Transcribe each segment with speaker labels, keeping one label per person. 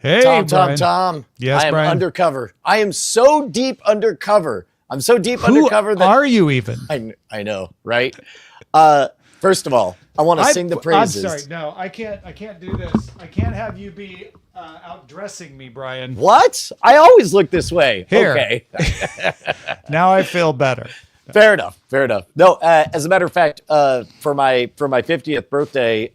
Speaker 1: Hey,
Speaker 2: Tom, Tom.
Speaker 1: Yes,
Speaker 2: I am
Speaker 1: Brian.
Speaker 2: undercover. I am so deep undercover. I'm so deep undercover that
Speaker 1: are you even?
Speaker 2: I know, right? First of all, I want to sing the praises.
Speaker 1: I'm sorry. No, I can't do this. I can't have you be outdressing me, Brian.
Speaker 2: What? I always look this way.
Speaker 1: Here.
Speaker 2: Okay.
Speaker 1: Now I feel better.
Speaker 2: Fair enough. No, as a matter of fact, for my 50th birthday,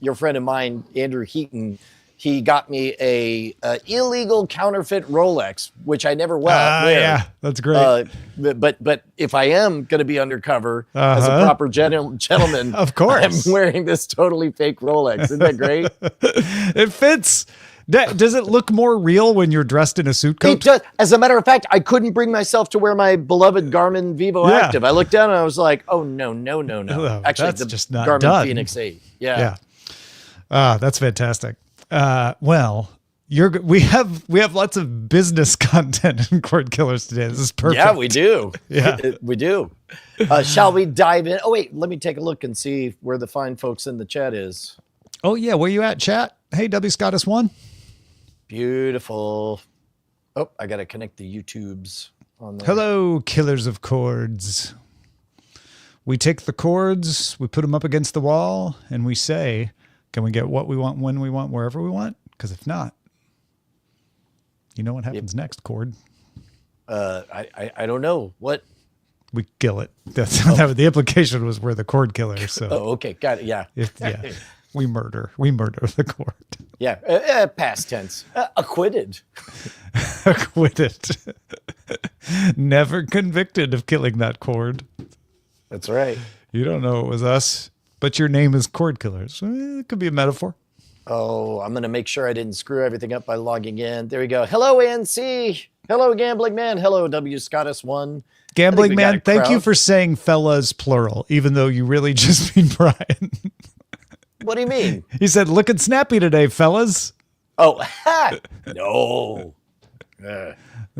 Speaker 2: your friend of mine, Andrew Heaton, he got me a illegal counterfeit Rolex, which I never wear.
Speaker 1: Yeah, that's great.
Speaker 2: But if I am going to be undercover as a proper gentleman,
Speaker 1: of course,
Speaker 2: I'm wearing this totally fake Rolex. Isn't that great?
Speaker 1: It fits. Does it look more real when you're dressed in a suit coat?
Speaker 2: It does. As a matter of fact, I couldn't bring myself to wear my beloved Garmin Vivo Active. I looked down and I was like, oh, no. Actually,
Speaker 1: that's just not
Speaker 2: Garmin
Speaker 1: done.
Speaker 2: Phoenix 8. Yeah.
Speaker 1: That's fantastic. Well, we have lots of business content in Cordkillers today. This is perfect.
Speaker 2: Yeah, we do.
Speaker 1: Yeah,
Speaker 2: we do. Shall we dive in? Oh, wait, let me take a look and see where the fine folks in the chat is.
Speaker 1: Oh, yeah. Where you at, chat? Hey, W. Scottus1.
Speaker 2: Beautiful. Oh, I got to connect the YouTubes on there.
Speaker 1: Hello, killers of chords. We take the chords, we put them up against the wall, and we say, can we get what we want, when we want, wherever we want? Because if not, you know what happens next, chord?
Speaker 2: I don't know. What?
Speaker 1: We kill it. That's the implication was we're the chord killers. So.
Speaker 2: Oh, okay. Got it. Yeah.
Speaker 1: Yeah. We murder the chord.
Speaker 2: Yeah. Past tense. Acquitted.
Speaker 1: Acquitted. Never convicted of killing that chord.
Speaker 2: That's right.
Speaker 1: You don't know it was us, but your name is Cordkillers. It could be a metaphor.
Speaker 2: Oh, I'm going to make sure I didn't screw everything up by logging in. There we go. Hello, NC. Hello, Gambling Man. Hello, W. Scottus1.
Speaker 1: Gambling Man, thank you for saying fellas plural, even though you really just mean Brian.
Speaker 2: What do you mean?
Speaker 1: He said, looking snappy today, fellas.
Speaker 2: Oh, no. I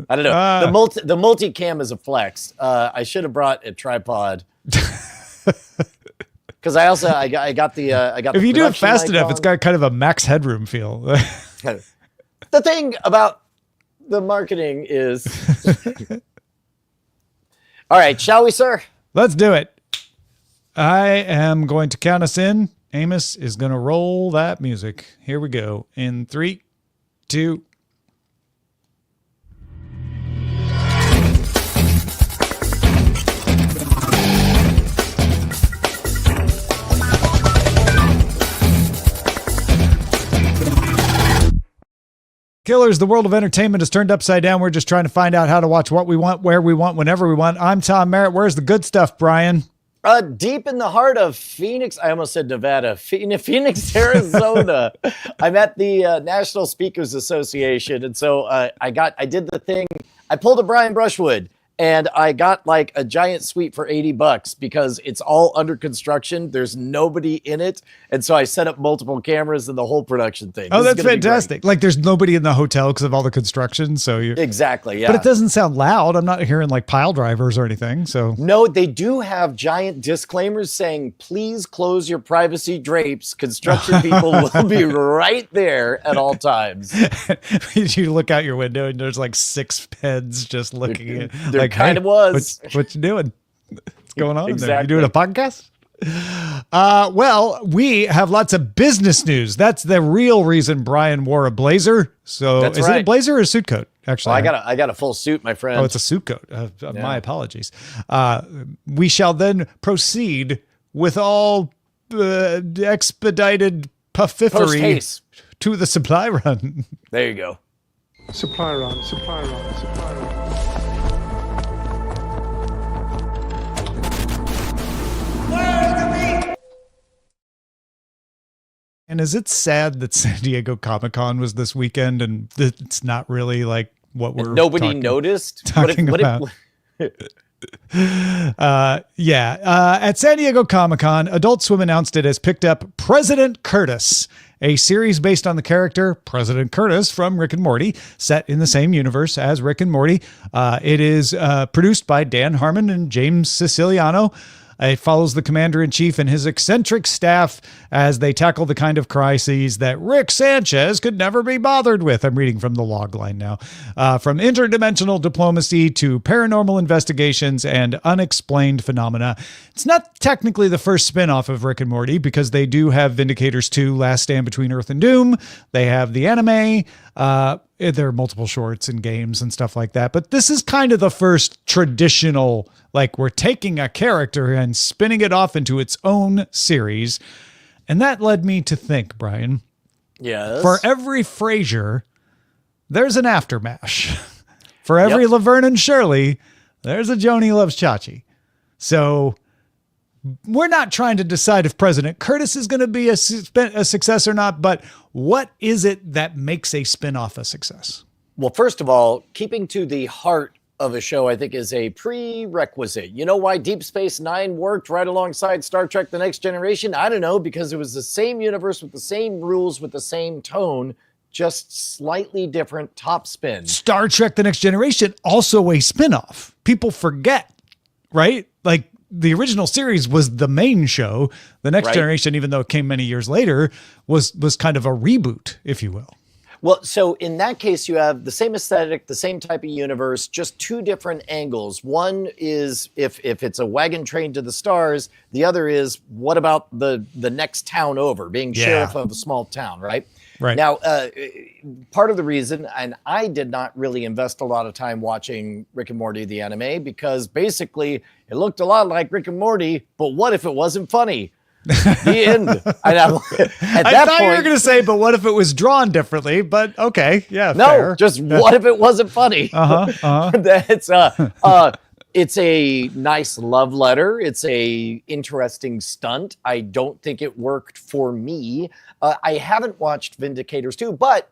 Speaker 2: don't know. The multicam is a flex. I should have brought a tripod. Because I got the
Speaker 1: If you do it fast enough, it's got kind of a max headroom feel.
Speaker 2: The thing about the marketing is, all right, shall we, sir?
Speaker 1: Let's do it. I am going to count us in. Amos is going to roll that music. Here we go. In 3, 2. Killers, the world of entertainment is turned upside down. We're just trying to find out how to watch what we want, where we want, whenever we want. I'm Tom Merritt. Where's the good stuff, Brian?
Speaker 2: Deep in the heart of Phoenix, I almost said Nevada, Phoenix, Arizona. I'm at the National Speakers Association, and so I did the thing. I pulled a Brian Brushwood, and I got like a giant suite for $80 because it's all under construction. There's nobody in it, and so I set up multiple cameras and the whole production thing.
Speaker 1: Oh, that's fantastic! Like, there's nobody in the hotel because of all the construction. So you
Speaker 2: exactly, yeah.
Speaker 1: But it doesn't sound loud. I'm not hearing like pile drivers or anything. So
Speaker 2: no, they do have giant disclaimers saying, "Please close your privacy drapes. Construction people will be right there at all times."
Speaker 1: You look out your window and there's like 6 heads just looking at.
Speaker 2: There kind of was.
Speaker 1: What you doing? What's going on
Speaker 2: exactly.
Speaker 1: there? You doing a podcast? Well, we have lots of business news. That's the real reason Brian wore a blazer. So
Speaker 2: That's
Speaker 1: is
Speaker 2: right.
Speaker 1: it a blazer or a suit coat? Actually,
Speaker 2: well, I got a full suit, my friend.
Speaker 1: Oh, it's a suit coat. My apologies. We shall then proceed with all expedited puffifery to the supply run.
Speaker 2: There you go.
Speaker 3: Supply run.
Speaker 1: And is it sad that San Diego Comic-Con was this weekend and it's not really like what we're
Speaker 2: nobody noticed?
Speaker 1: Talking about. At San Diego Comic-Con, Adult Swim announced it has picked up President Curtis, a series based on the character President Curtis from Rick and Morty, set in the same universe as Rick and Morty. It is produced by Dan Harmon and James Siciliano. It follows the commander-in-chief and his eccentric staff as they tackle the kind of crises that Rick Sanchez could never be bothered with. I'm reading from the log line now. From interdimensional diplomacy to paranormal investigations and unexplained phenomena. It's not technically the first spin-off of Rick and Morty because they do have Vindicators 2, Last Stand Between Earth and Doom. They have the anime. There are multiple shorts and games and stuff like that. But this is kind of the first traditional, like we're taking a character and spinning it off into its own series. And that led me to think, Brian,
Speaker 2: yes,
Speaker 1: for every Frasier, there's an Aftermash. For every Laverne and Shirley, there's a Joni Loves Chachi. So we're not trying to decide if President Curtis is going to be a success or not, but what is it that makes a spinoff a success?
Speaker 2: Well, first of all, keeping to the heart of a show, I think, is a prerequisite. You know why Deep Space Nine worked right alongside Star Trek The Next Generation? I don't know, because it was the same universe with the same rules, with the same tone, just slightly different top spin.
Speaker 1: Star Trek The Next Generation, also a spinoff. People forget, right? Like, the original series was the main show. The Next Generation, even though it came many years later, was kind of a reboot, if you will.
Speaker 2: Well, so in that case, you have the same aesthetic, the same type of universe, just two different angles. One is if it's a wagon train to the stars. The other is, what about the next town over, being sheriff of a small town, right?
Speaker 1: Right.
Speaker 2: Now, part of the reason, and I did not really invest a lot of time watching Rick and Morty, the anime, because basically it looked a lot like Rick and Morty, but what if it wasn't funny? The end. And I
Speaker 1: thought you were going to say, but what if it was drawn differently? But okay, yeah,
Speaker 2: no,
Speaker 1: fair.
Speaker 2: Just what if it wasn't funny? It's a nice love letter. It's a interesting stunt. I don't think it worked for me. I haven't watched Vindicators 2, but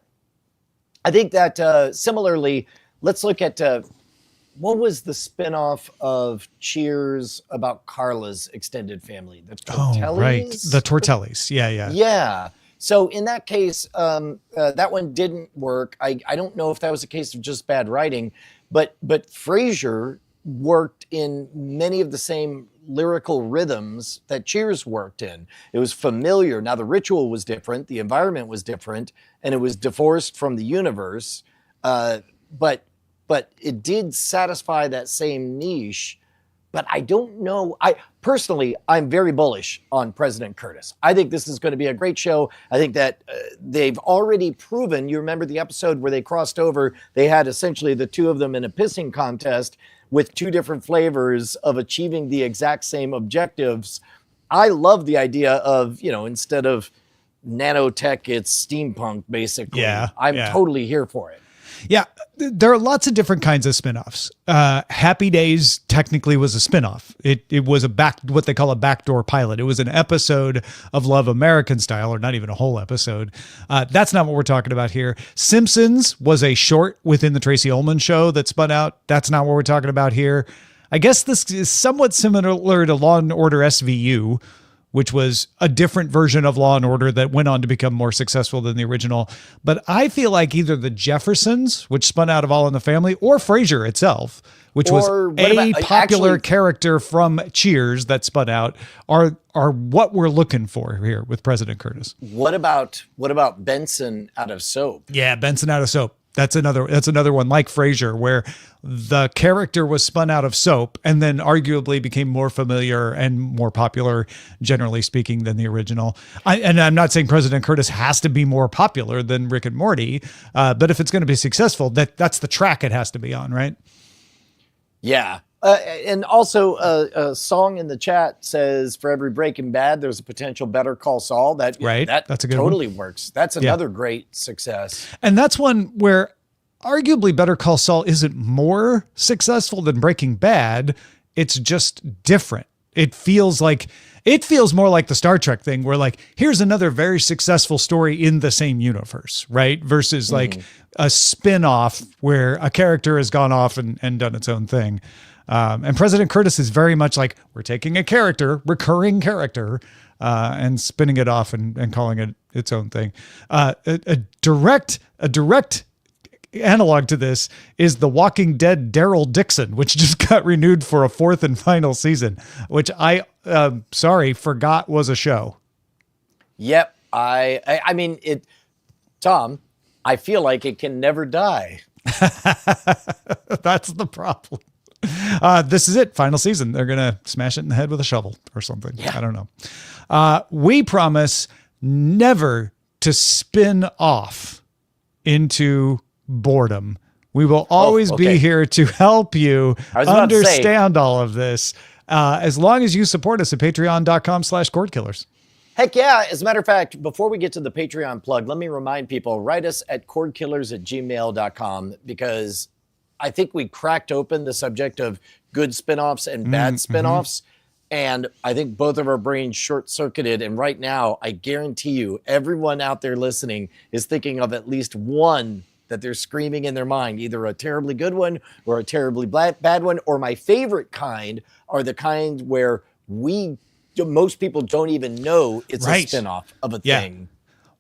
Speaker 2: I think that similarly, let's look at what was the spinoff of Cheers about Carla's extended family? The Tortellis?
Speaker 1: Oh, right. The Tortellis. Yeah.
Speaker 2: Yeah. So in that case, that one didn't work. I don't know if that was a case of just bad writing, but Frasier worked in many of the same lyrical rhythms that Cheers worked in. It was familiar. Now the ritual was different, the environment was different, and it was divorced from the universe. But it did satisfy that same niche. But I don't know. I'm very bullish on President Curtis. I think this is going to be a great show. I think that they've already proven. You remember the episode where they crossed over? They had essentially the two of them in a pissing contest with two different flavors of achieving the exact same objectives. I love the idea of, instead of nanotech, it's steampunk, basically.
Speaker 1: Yeah,
Speaker 2: I'm totally here for it.
Speaker 1: Yeah, there are lots of different kinds of spinoffs. Happy Days technically was a spinoff. It was what they call a backdoor pilot. It was an episode of Love American Style, or not even a whole episode. That's not what we're talking about here. Simpsons was a short within the Tracy Ullman show that spun out. That's not what we're talking about here. I guess this is somewhat similar to Law & Order SVU, which was a different version of Law & Order that went on to become more successful than the original. But I feel like either the Jeffersons, which spun out of All in the Family, or Frasier itself, which was a popular character from Cheers that spun out, are what we're looking for here with President Curtis.
Speaker 2: What about Benson out of Soap?
Speaker 1: Yeah, Benson out of Soap. That's another one like Frasier, where the character was spun out of Soap and then arguably became more familiar and more popular, generally speaking, than the original. And I'm not saying President Curtis has to be more popular than Rick and Morty, but if it's going to be successful, that's the track it has to be on, right?
Speaker 2: Yeah. And also a song in the chat says, for every Breaking Bad, there's a potential Better Call Saul. That's a good totally one. Works. That's another great success.
Speaker 1: And that's one where arguably Better Call Saul isn't more successful than Breaking Bad. It's just different. It feels more like the Star Trek thing where like, here's another very successful story in the same universe, right? Versus like a spin-off where a character has gone off and done its own thing. And President Curtis is very much like, we're taking a recurring character, and spinning it off and calling it its own thing. A direct analog to this is The Walking Dead Daryl Dixon, which just got renewed for a fourth and final season, which I sorry, forgot was a show.
Speaker 2: Yep. I mean, Tom, I feel like it can never die.
Speaker 1: That's the problem. This is it. Final season. They're going to smash it in the head with a shovel or something.
Speaker 2: Yeah.
Speaker 1: I don't know. We promise never to spin off into boredom. We will always be here to help you understand all of this. As long as you support us at patreon.com/cordkillers.
Speaker 2: Heck yeah. As a matter of fact, before we get to the Patreon plug, let me remind people, write us at cordkillers@gmail.com, because I think we cracked open the subject of good spinoffs and bad spinoffs. And I think both of our brains short-circuited. And right now, I guarantee you, everyone out there listening is thinking of at least one that they're screaming in their mind, either a terribly good one or a terribly bad one. Or my favorite kind are the kind where most people don't even know it's a spinoff of a thing.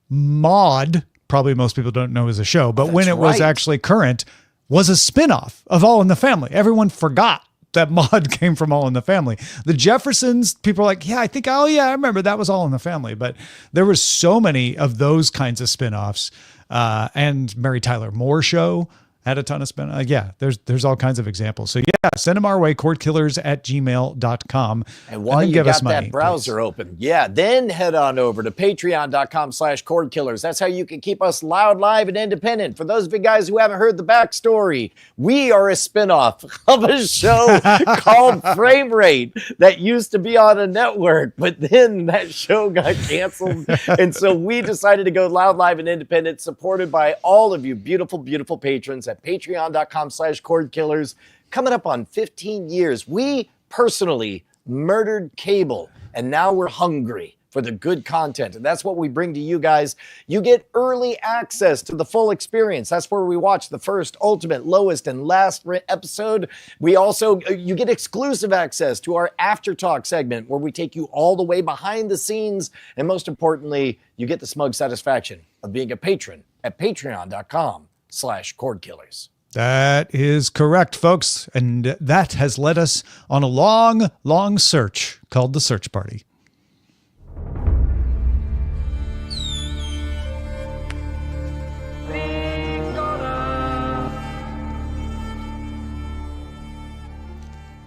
Speaker 1: Maude, probably most people don't know is a show, but when it was actually current, was a spinoff of All in the Family. Everyone forgot that Maude came from All in the Family. The Jeffersons, people are like, I remember that was All in the Family. But there was so many of those kinds of spinoffs. And Mary Tyler Moore Show had a ton of there's all kinds of examples. So send them our way, cordkillers@gmail.com.
Speaker 2: And while you got that browser open, then head on over to patreon.com/cordkillers. That's how you can keep us loud, live, and independent. For those of you guys who haven't heard the backstory, we are a spinoff of a show called Frame Rate that used to be on a network, but then that show got canceled. And so we decided to go loud, live, and independent, supported by all of you beautiful, beautiful patrons at patreon.com/cordkillers. Coming up on 15 years, we personally murdered cable, and now we're hungry for the good content. And that's what we bring to you guys. You get early access to the full experience. That's where we watch the first, ultimate, lowest, and last episode. We also, you get exclusive access to our After Talk segment, where we take you all the way behind the scenes. And most importantly, you get the smug satisfaction of being a patron at patreon.com/cordkillers.
Speaker 1: That is correct, folks. And that has led us on a long, long search called the Search Party.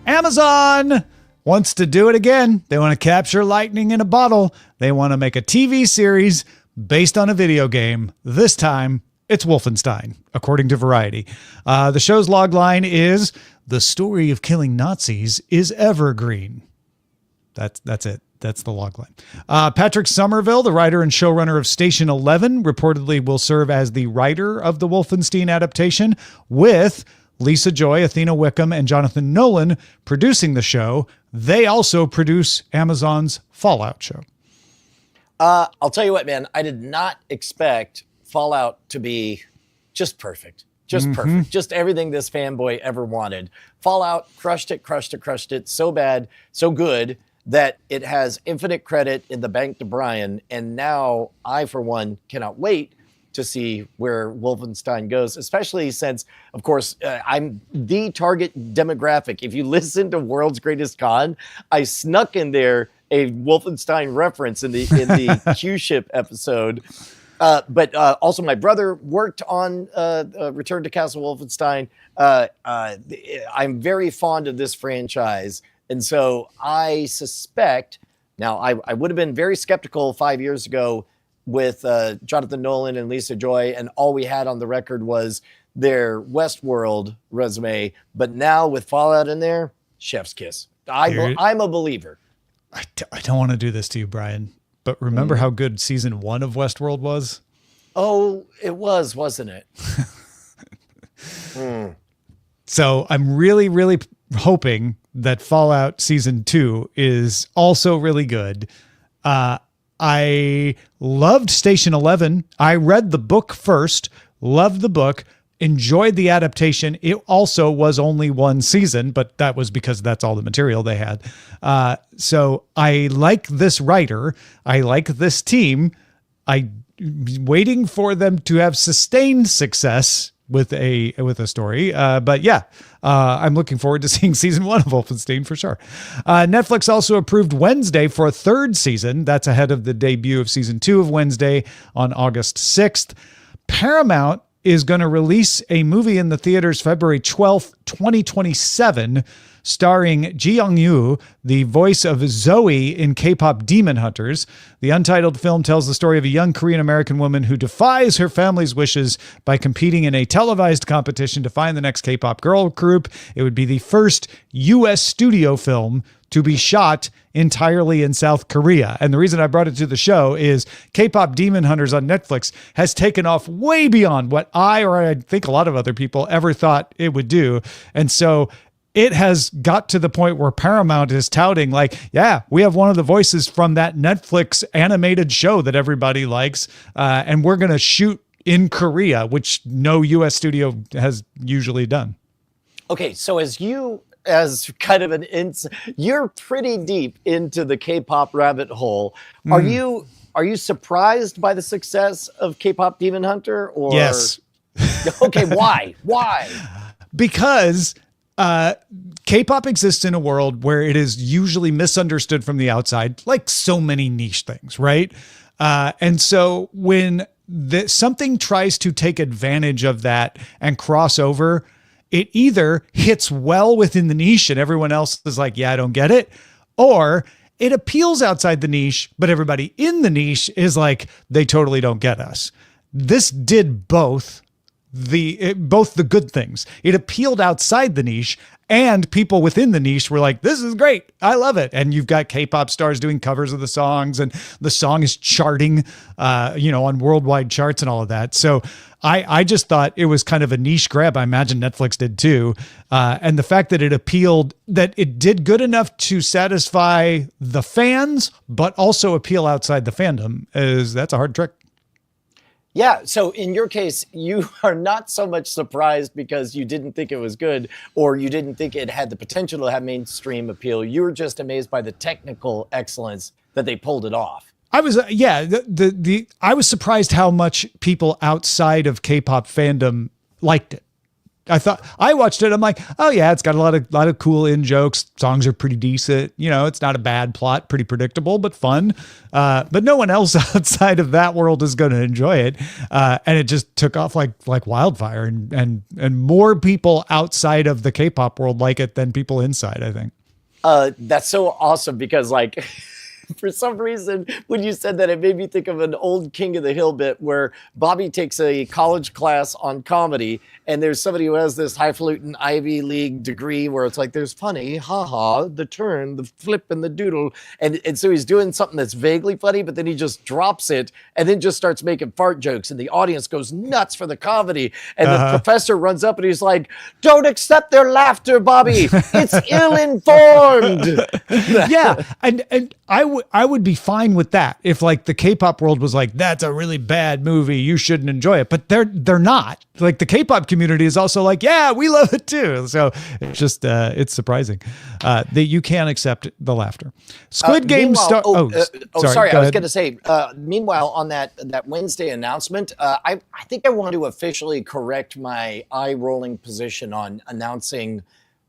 Speaker 1: Amazon wants to do it again. They want to capture lightning in a bottle. They want to make a TV series based on a video game. This time, it's Wolfenstein, according to Variety. The show's logline is, "The story of killing Nazis is evergreen." That's it. That's the logline. Patrick Somerville, the writer and showrunner of Station 11, reportedly will serve as the writer of the Wolfenstein adaptation, with Lisa Joy, Athena Wickham, and Jonathan Nolan producing the show. They also produce Amazon's Fallout show.
Speaker 2: I'll tell you what, man, I did not expect Fallout to be just perfect. Just perfect. Just everything this fanboy ever wanted. Fallout crushed it so bad, so good, that it has infinite credit in the bank to Brian. And now I, for one, cannot wait to see where Wolfenstein goes, especially since, of course, I'm the target demographic. If you listen to World's Greatest Con, I snuck in there a Wolfenstein reference in the Q-Ship episode. But also my brother worked on Return to Castle Wolfenstein. I'm very fond of this franchise. And so I suspect, now I would have been very skeptical 5 years ago with Jonathan Nolan and Lisa Joy, and all we had on the record was their Westworld resume. But now with Fallout in there, chef's kiss. I'm a believer.
Speaker 1: I don't want to do this to you, Brian, but remember how good season 1 of Westworld was?
Speaker 2: Oh, it was, wasn't it?
Speaker 1: So I'm really, really hoping that Fallout season 2 is also really good. I loved Station 11. I read the book first, loved the book, enjoyed the adaptation. It also was only one season, but that was because that's all the material they had. So I like this writer. I like this team. I'm waiting for them to have sustained success with a story. But yeah, I'm looking forward to seeing season 1 of Wolfenstein for sure. Netflix also approved Wednesday for a 3rd season. That's ahead of the debut of season 2 of Wednesday on August 6th. Paramount is going to release a movie in the theaters February 12th, 2027, starring Ji Young-yu, the voice of Zoe in K-pop Demon Hunters. The untitled film tells the story of a young Korean-American woman who defies her family's wishes by competing in a televised competition to find the next K-pop girl group. It would be the first U.S. studio film to be shot entirely in South Korea. And the reason I brought it to the show is K-pop Demon Hunters on Netflix has taken off way beyond what I think a lot of other people ever thought it would do. And so it has got to the point where Paramount is touting like, yeah, we have one of the voices from that Netflix animated show that everybody likes. And we're going to shoot in Korea, which no U.S. studio has usually done.
Speaker 2: Okay, so as kind of you're pretty deep into the K-pop rabbit hole. Are you surprised by the success of K-pop Demon Hunter? Or
Speaker 1: yes.
Speaker 2: Okay, why?
Speaker 1: Because K-pop exists in a world where it is usually misunderstood from the outside, like so many niche things, right? And so when something tries to take advantage of that and cross over, it either hits well within the niche and everyone else is like, yeah, I don't get it. Or it appeals outside the niche, but everybody in the niche is like, they totally don't get us. This did both the good things. It appealed outside the niche, and people within the niche were like, this is great. I love it. And you've got K-pop stars doing covers of the songs, and the song is charting, on worldwide charts and all of that. So I just thought it was kind of a niche grab. I imagine Netflix did too. And the fact that that it did good enough to satisfy the fans, but also appeal outside the fandom that's a hard trick.
Speaker 2: Yeah. So in your case, you are not so much surprised because you didn't think it was good or you didn't think it had the potential to have mainstream appeal. You were just amazed by the technical excellence that they pulled it off.
Speaker 1: I was, I was surprised how much people outside of K-pop fandom liked it. I watched it. I'm like, oh yeah, it's got a lot of cool in jokes. Songs are pretty decent. It's not a bad plot, pretty predictable, but fun. But no one else outside of that world is going to enjoy it. And it just took off like wildfire, and more people outside of the K-pop world like it than people inside, I think.
Speaker 2: That's so awesome because for some reason, when you said that, it made me think of an old King of the Hill bit where Bobby takes a college class on comedy, and there's somebody who has this highfalutin Ivy League degree where it's like, there's funny, haha, the turn, the flip, and the doodle. And so he's doing something that's vaguely funny, but then he just drops it and then just starts making fart jokes, and the audience goes nuts for the comedy. And the professor runs up and he's like, don't accept their laughter, Bobby. It's ill-informed.
Speaker 1: Yeah. And I would be fine with that if the K-pop world was like, that's a really bad movie, you shouldn't enjoy it. But they're not. The K-pop community is also like, yeah, we love it too. So it's just it's surprising that you can't accept the laughter. Squid Game star.
Speaker 2: Sorry. I was going to say. Meanwhile, on that Wednesday announcement, I think I want to officially correct my eye-rolling position on announcing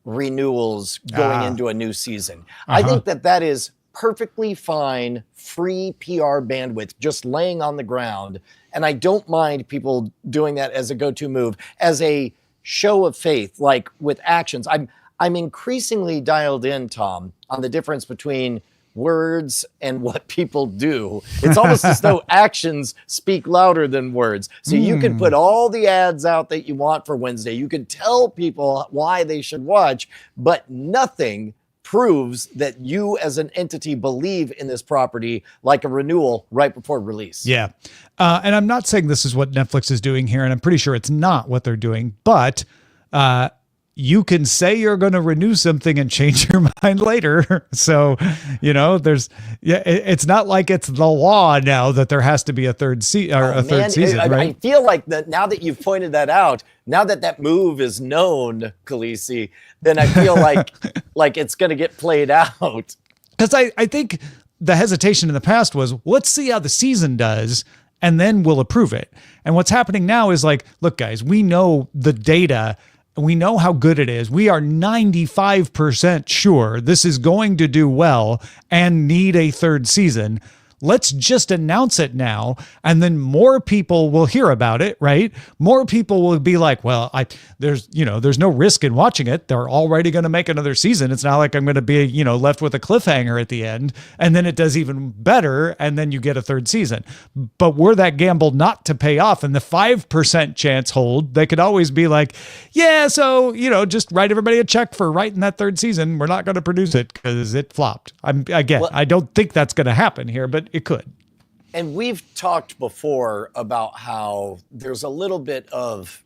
Speaker 2: renewals going into a new season. I think that is perfectly fine, free PR bandwidth, just laying on the ground. And I don't mind people doing that as a go-to move, as a show of faith, like with actions. I'm increasingly dialed in, Tom, on the difference between words and what people do. It's almost as though actions speak louder than words. So you can put all the ads out that you want for Wednesday. You can tell people why they should watch, but nothing proves that you as an entity believe in this property like a renewal right before release.
Speaker 1: Yeah. And I'm not saying this is what Netflix is doing here, and I'm pretty sure it's not what they're doing, but you can say you're going to renew something and change your mind later. So, it's not like it's the law now that there has to be a third third season, right?
Speaker 2: I feel like that now that you've pointed that out, now that move is known, Khaleesi, then I feel like it's going to get played out.
Speaker 1: Because I think the hesitation in the past was, let's see how the season does. and then we'll approve it. And what's happening now is like, look, guys, we know the data. We know how good it is. We are 95% sure this is going to do well and need a third season. Let's just announce it now, and then more people will hear about it, right? More people will be like, well, there's no risk in watching it. They're already going to make another season. It's not like I'm going to be, left with a cliffhanger at the end, and then it does even better, and then you get a third season. But were that gamble not to pay off and the 5% chance hold, they could always be like, yeah, so, just write everybody a check for writing that third season. We're not going to produce it because it flopped. I don't think that's going to happen here, but it could.
Speaker 2: And we've talked before about how there's a little bit of,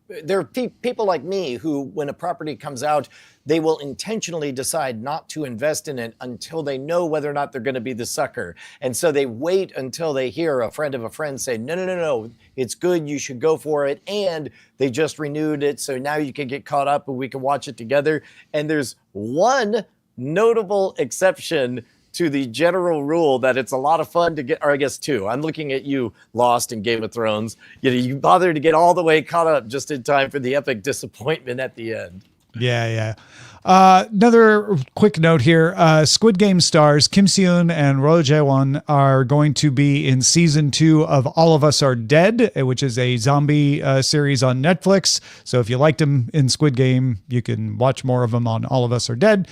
Speaker 2: there are people like me who, when a property comes out, they will intentionally decide not to invest in it until they know whether or not they're going to be the sucker. And so they wait until they hear a friend of a friend say, no, it's good, you should go for it. And they just renewed it, so now you can get caught up and we can watch it together. And there's one notable exception to the general rule that it's a lot of fun to get, or I guess two. I'm looking at you, Lost in Game of Thrones. You bothered to get all the way caught up just in time for the epic disappointment at the end.
Speaker 1: Yeah. Another quick note here. Squid Game stars Kim Seon and Ro Jae-won are going to be in season 2 of All of Us Are Dead, which is a zombie series on Netflix. So if you liked them in Squid Game, you can watch more of them on All of Us Are Dead.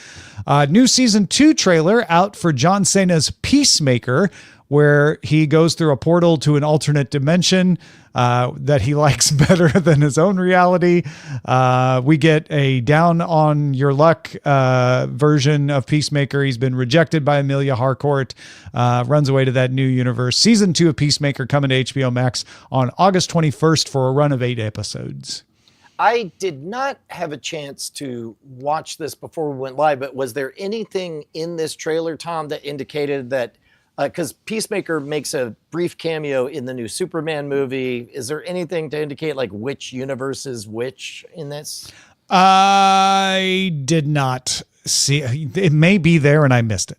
Speaker 1: New season 2 trailer out for John Cena's Peacemaker, where he goes through a portal to an alternate dimension that he likes better than his own reality. We get a down on your luck version of Peacemaker. He's been rejected by Amelia Harcourt, runs away to that new universe. Season 2 of Peacemaker coming to HBO Max on August 21st for a run of 8 episodes.
Speaker 2: I did not have a chance to watch this before we went live, but was there anything in this trailer, Tom, that indicated that, because Peacemaker makes a brief cameo in the new Superman movie, is there anything to indicate like which universe is which in this?
Speaker 1: I did not see. It may be there and I missed it.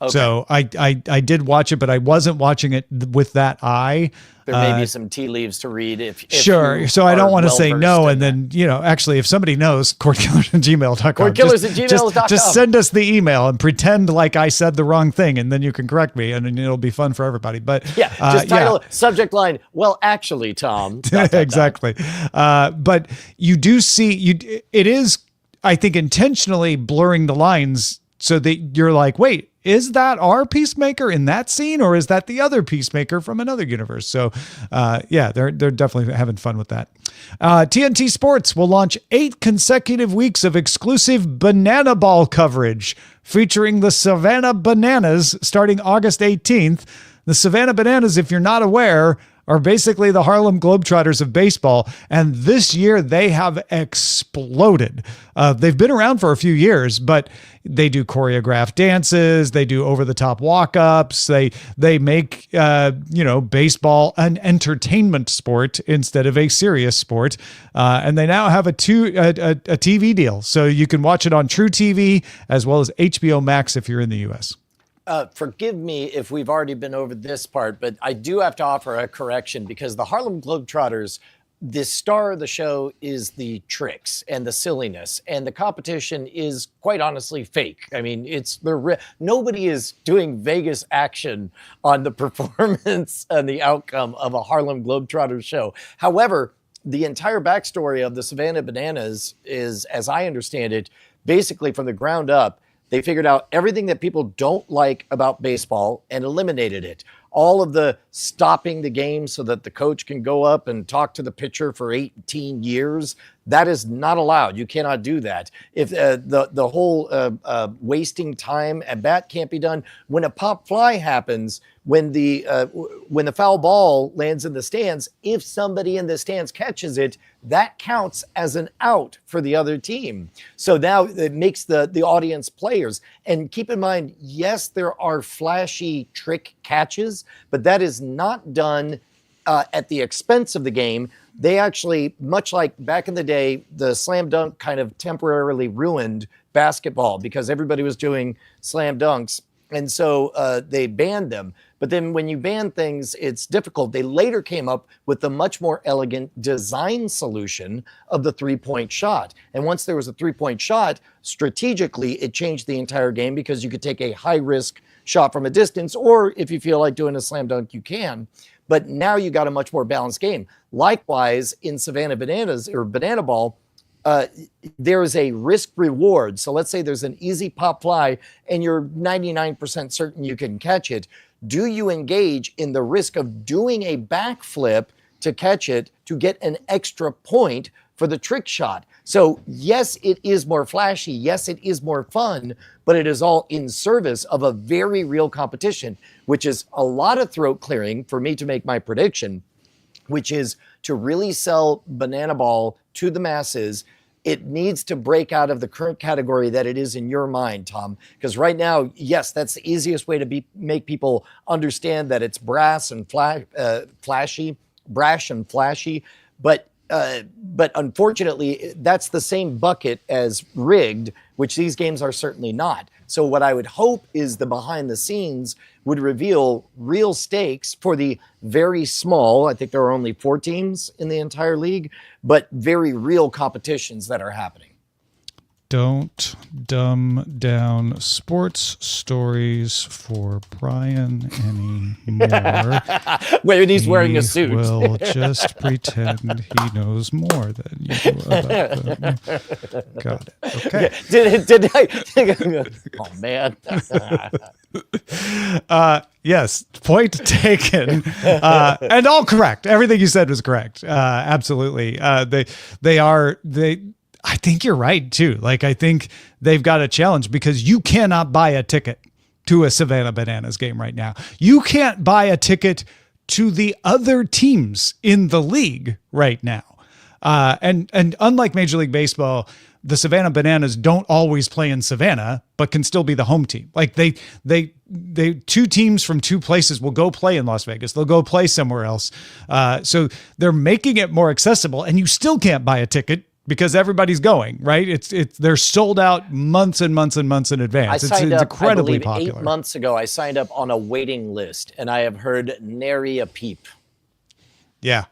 Speaker 1: Okay. So I did watch it, but I wasn't watching it with that eye.
Speaker 2: There may be some tea leaves to read if
Speaker 1: sure. So I don't want to say no. And then, actually, if somebody knows, cordkillers@gmail.com.
Speaker 2: Cordkillers@gmail.com.
Speaker 1: Just send us the email and pretend like I said the wrong thing, and then you can correct me, and it'll be fun for everybody. But
Speaker 2: just title, subject line, well, actually, Tom.
Speaker 1: Exactly. But you do see, it is, I think, intentionally blurring the lines so that you're like, wait, is that our Peacemaker in that scene, or is that the other Peacemaker from another universe? So, they're definitely having fun with that. TNT Sports will launch 8 consecutive weeks of exclusive Banana Ball coverage featuring the Savannah Bananas starting August 18th. The Savannah Bananas, if you're not aware, are basically the Harlem Globetrotters of baseball. And this year they have exploded. They've been around for a few years, but they do choreographed dances. They do over-the-top walk-ups. They make, baseball an entertainment sport instead of a serious sport. And they now have a TV deal. So you can watch it on True TV as well as HBO Max if you're in the U.S.
Speaker 2: Forgive me if we've already been over this part, but I do have to offer a correction because the Harlem Globetrotters, the star of the show is the tricks and the silliness, and the competition is quite honestly fake. I mean, nobody is doing Vegas action on the performance and the outcome of a Harlem Globetrotters show. However, the entire backstory of the Savannah Bananas is, as I understand it, basically from the ground up, they figured out everything that people don't like about baseball and eliminated it. All of the stopping the game so that the coach can go up and talk to the pitcher for 18 years, that is not allowed. You cannot do that. If the whole wasting time at bat can't be done. When a pop fly happens, when the foul ball lands in the stands, if somebody in the stands catches it, that counts as an out for the other team. So now it makes the audience players. And keep in mind, yes, there are flashy trick catches, but that is not done at the expense of the game. They actually, much like back in the day, the slam dunk kind of temporarily ruined basketball because everybody was doing slam dunks. And so they banned them. But then when you ban things, it's difficult. They later came up with the much more elegant design solution of the 3-point shot. And once there was a 3-point shot, strategically, it changed the entire game because you could take a high-risk shot from a distance, or if you feel like doing a slam dunk, you can. But now you got a much more balanced game. Likewise, in Savannah Bananas or Banana Ball, there is a risk reward. So let's say there's an easy pop fly and you're 99% certain you can catch it. Do you engage in the risk of doing a backflip to catch it to get an extra point for the trick shot? So yes, it is more flashy. Yes, it is more fun, but it is all in service of a very real competition, which is a lot of throat clearing for me to make my prediction, which is to really sell Banana Ball to the masses. It needs to break out of the current category that it is in your mind, Tom. Because right now, yes, that's the easiest way to make people understand that it's brash and flashy. But unfortunately, that's the same bucket as rigged, which these games are certainly not. So what I would hope is the behind the scenes would reveal real stakes for the very small, I think there are only 4 teams in the entire league, but very real competitions that are happening.
Speaker 1: Don't dumb down sports stories for Brian anymore.
Speaker 2: When he's wearing a suit.
Speaker 1: We'll just pretend he knows more than you about them. Got it. Okay.
Speaker 2: Did I? Oh, man.
Speaker 1: Yes, point taken. And all correct. Everything you said was correct. Absolutely. I think you're right too. Like, I think they've got a challenge because you cannot buy a ticket to a Savannah Bananas game right now. You can't buy a ticket to the other teams in the league right now. And unlike Major League Baseball, the Savannah Bananas don't always play in Savannah, but can still be the home team. Like they 2 teams from 2 places will go play in Las Vegas. They'll go play somewhere else. So they're making it more accessible, and you still can't buy a ticket because everybody's going, right? They're sold out months and months and months in advance. It's incredibly popular.
Speaker 2: 8 months ago, I signed up on a waiting list, and I have heard nary a peep.
Speaker 1: Yeah.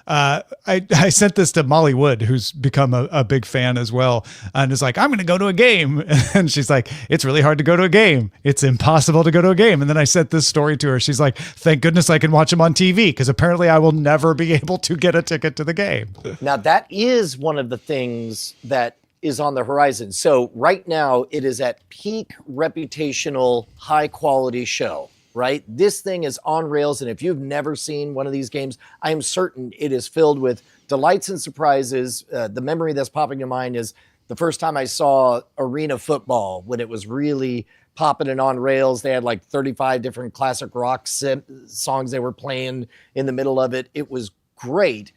Speaker 1: I sent this to Molly Wood, who's become a big fan as well, and is like, I'm going to go to a game. And she's like, it's really hard to go to a game. It's impossible to go to a game. And then I sent this story to her. She's like, thank goodness I can watch them on TV, because apparently I will never be able to get a ticket to the game.
Speaker 2: Now, that is one of the things that is on the horizon. So right now, it is at peak reputational, high quality show. Right? This thing is on rails. And if you've never seen one of these games, I am certain it is filled with delights and surprises. The memory that's popping in mind is the first time I saw arena football, when it was really popping and on rails. They had like 35 different classic rock songs they were playing in the middle of it. It was great.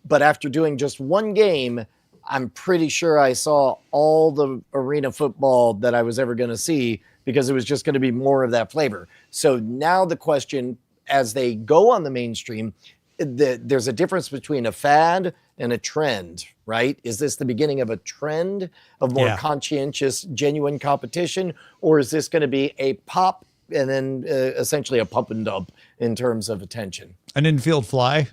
Speaker 2: But after doing just one game, I'm pretty sure I saw all the arena football that I was ever going to see, because it was just going to be more of that flavor. So now the question, as they go on the mainstream, there's a difference between a fad and a trend, right? Is this the beginning of a trend of more conscientious, genuine competition? Or is this going to be a pop and then essentially a pump and dump in terms of attention?
Speaker 1: An infield fly?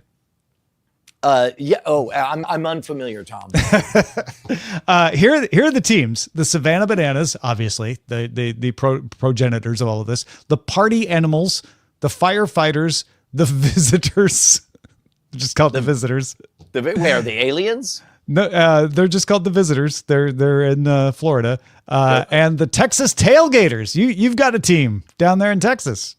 Speaker 2: Yeah. Oh, I'm unfamiliar, Tom.
Speaker 1: Here are the teams: the Savannah Bananas, obviously, the progenitors of all of this; the Party Animals, the Firefighters, the Visitors. Just called the Visitors.
Speaker 2: Where are the aliens?
Speaker 1: No, they're just called the Visitors. They're in Florida, and the Texas Tailgaters. You've got a team down there in Texas.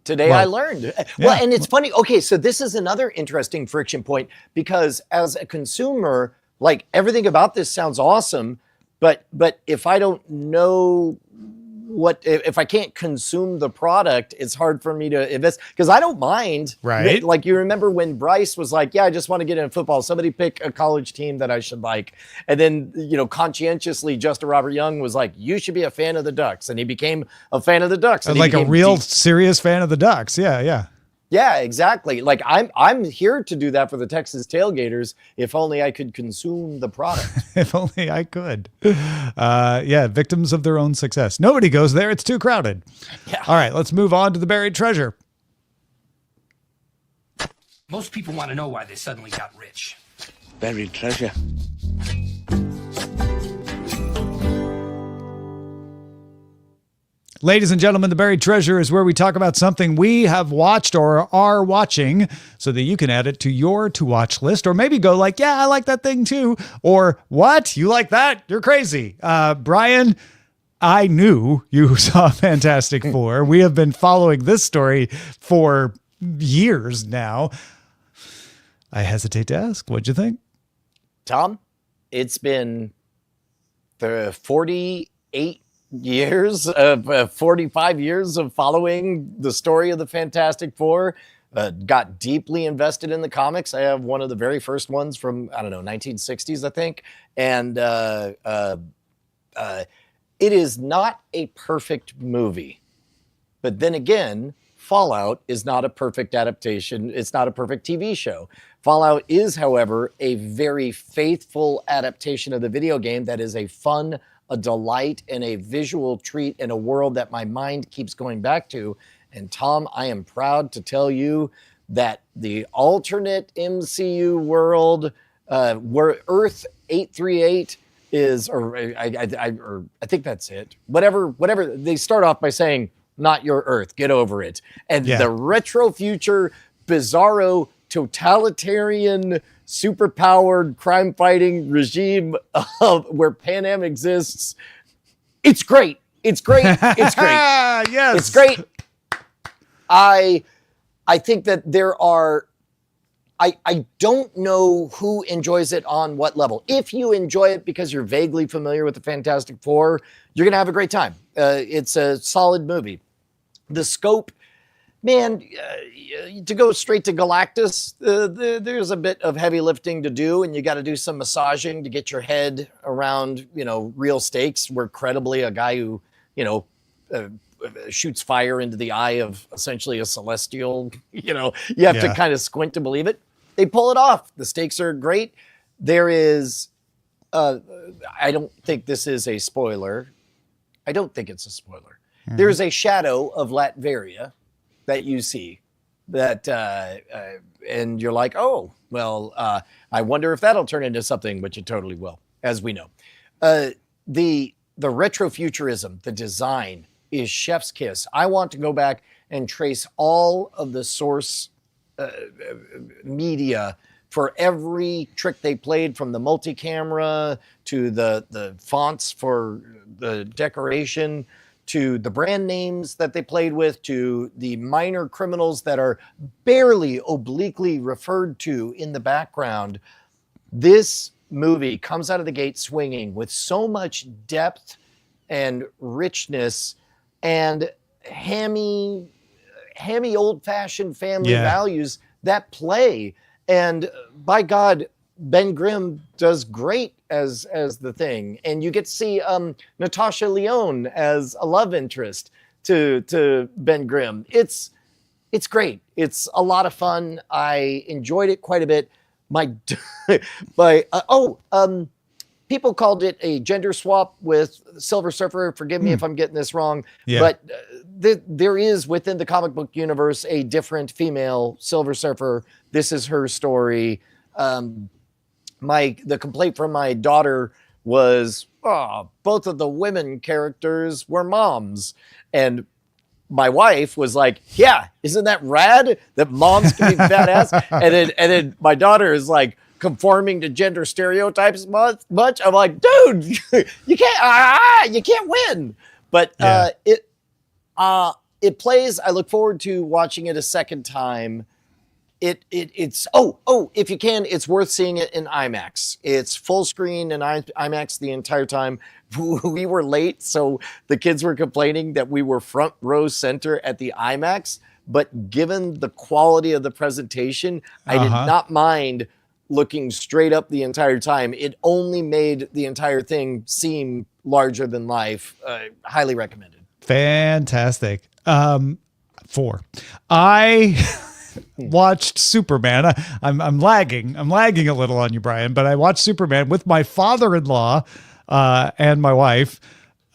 Speaker 2: Today I learned. Well, and it's funny. Okay, so this is another interesting friction point, because as a consumer, like, everything about this sounds awesome, but if I don't know if I can't consume the product, it's hard for me to invest, because I don't mind.
Speaker 1: Right.
Speaker 2: Like, you remember when Bryce was like, yeah, I just want to get in football. Somebody pick a college team that I should like. And then, conscientiously, Justin Robert Young was like, you should be a fan of the Ducks. And he became a fan of the Ducks. And
Speaker 1: like a real serious fan of the Ducks. Yeah, yeah.
Speaker 2: Yeah, exactly. Like I'm here to do that for the Texas Tailgaters. If only I could consume the product.
Speaker 1: If only I could. Yeah, victims of their own success. Nobody goes there. It's too crowded.
Speaker 2: Yeah.
Speaker 1: All right, let's move on to the buried treasure.
Speaker 3: Most people want to know why they suddenly got rich.
Speaker 4: Buried treasure.
Speaker 1: Ladies and gentlemen, the buried treasure is where we talk about something we have watched or are watching so that you can add it to your to watch list, or maybe go like, yeah, I like that thing too. Or what? You like that? You're crazy. Brian, I knew you saw Fantastic Four. We have been following this story for years now. I hesitate to ask, what'd you think?
Speaker 2: Tom, it's been the 48 years of 45 years of following the story of the Fantastic Four. Got deeply invested in the comics. I have one of the very first ones from, I don't know, 1960s, I think. And it is not a perfect movie. But then again, Fallout is not a perfect adaptation. It's not a perfect TV show. Fallout is, however, a very faithful adaptation of the video game that is a fun, a delight, and a visual treat in a world that my mind keeps going back to. And Tom, I am proud to tell you that the alternate MCU world, where Earth 838 is, or I think that's it. Whatever. They start off by saying, "Not your Earth, get over it." And the retro future, bizarro, totalitarian, superpowered crime-fighting regime where Pan Am exists. It's great. It's great. It's great.
Speaker 1: Yes.
Speaker 2: It's great. I think that there are, I don't know who enjoys it on what level. If you enjoy it because you're vaguely familiar with the Fantastic Four, you're going to have a great time. It's a solid movie. The scope, man, to go straight to Galactus, there's a bit of heavy lifting to do, and you got to do some massaging to get your head around, real stakes, where credibly a guy who, shoots fire into the eye of essentially a celestial, you have to kind of squint to believe it. They pull it off. The stakes are great. There is, I don't think this is a spoiler. I don't think it's a spoiler. Mm-hmm. There's a shadow of Latveria that you see that, and you're like, oh, well, I wonder if that'll turn into something, which it totally will, as we know. The retrofuturism, the design is chef's kiss. I want to go back and trace all of the source media for every trick they played, from the multi-camera to the fonts for the decoration, to the brand names that they played with, to the minor criminals that are barely obliquely referred to in the background. This movie comes out of the gate swinging with so much depth and richness and hammy old-fashioned family values that play. And by God, Ben Grimm does great as the Thing, and you get to see Natasha Lyonne as a love interest to Ben Grimm. It's great. It's a lot of fun. I enjoyed it quite a bit. People called it a gender swap with Silver Surfer. Forgive me if I'm getting this wrong, but there is within the comic book universe a different female Silver Surfer. This is her story. The complaint from my daughter was, both of the women characters were moms. And my wife was like, yeah, isn't that rad that moms can be badass? And then my daughter is like, conforming to gender stereotypes much. I'm like, dude, you can't win. But it plays. I look forward to watching it a second time. It's if you can, it's worth seeing it in IMAX. It's full screen in IMAX the entire time. We were late, so the kids were complaining that we were front row center at the IMAX. But given the quality of the presentation, I did not mind looking straight up the entire time. It only made the entire thing seem larger than life. Highly recommended.
Speaker 1: Fantastic. 4. I watched Superman. I'm lagging. I'm lagging a little on you, Brian, but I watched Superman with my father-in-law and my wife.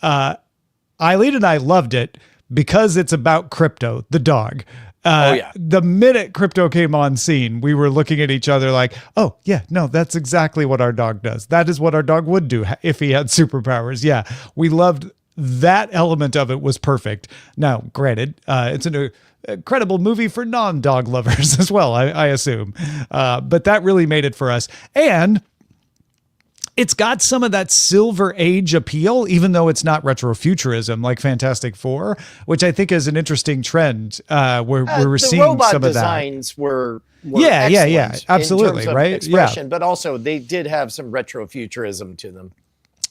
Speaker 1: Eileen and I loved it because it's about Crypto, the dog. The minute Crypto came on scene, we were looking at each other like, oh, yeah, no, that's exactly what our dog does. That is what our dog would do if he had superpowers. Yeah, we loved that element of it was perfect. Now, granted, it's an incredible movie for non-dog lovers as well, I assume. But that really made it for us. And it's got some of that Silver Age appeal, even though it's not retrofuturism like Fantastic Four, which I think is an interesting trend. We're seeing some of that. The robot
Speaker 2: designs were
Speaker 1: yeah, absolutely,
Speaker 2: in terms of
Speaker 1: right?
Speaker 2: expression, but also they did have some retrofuturism to them.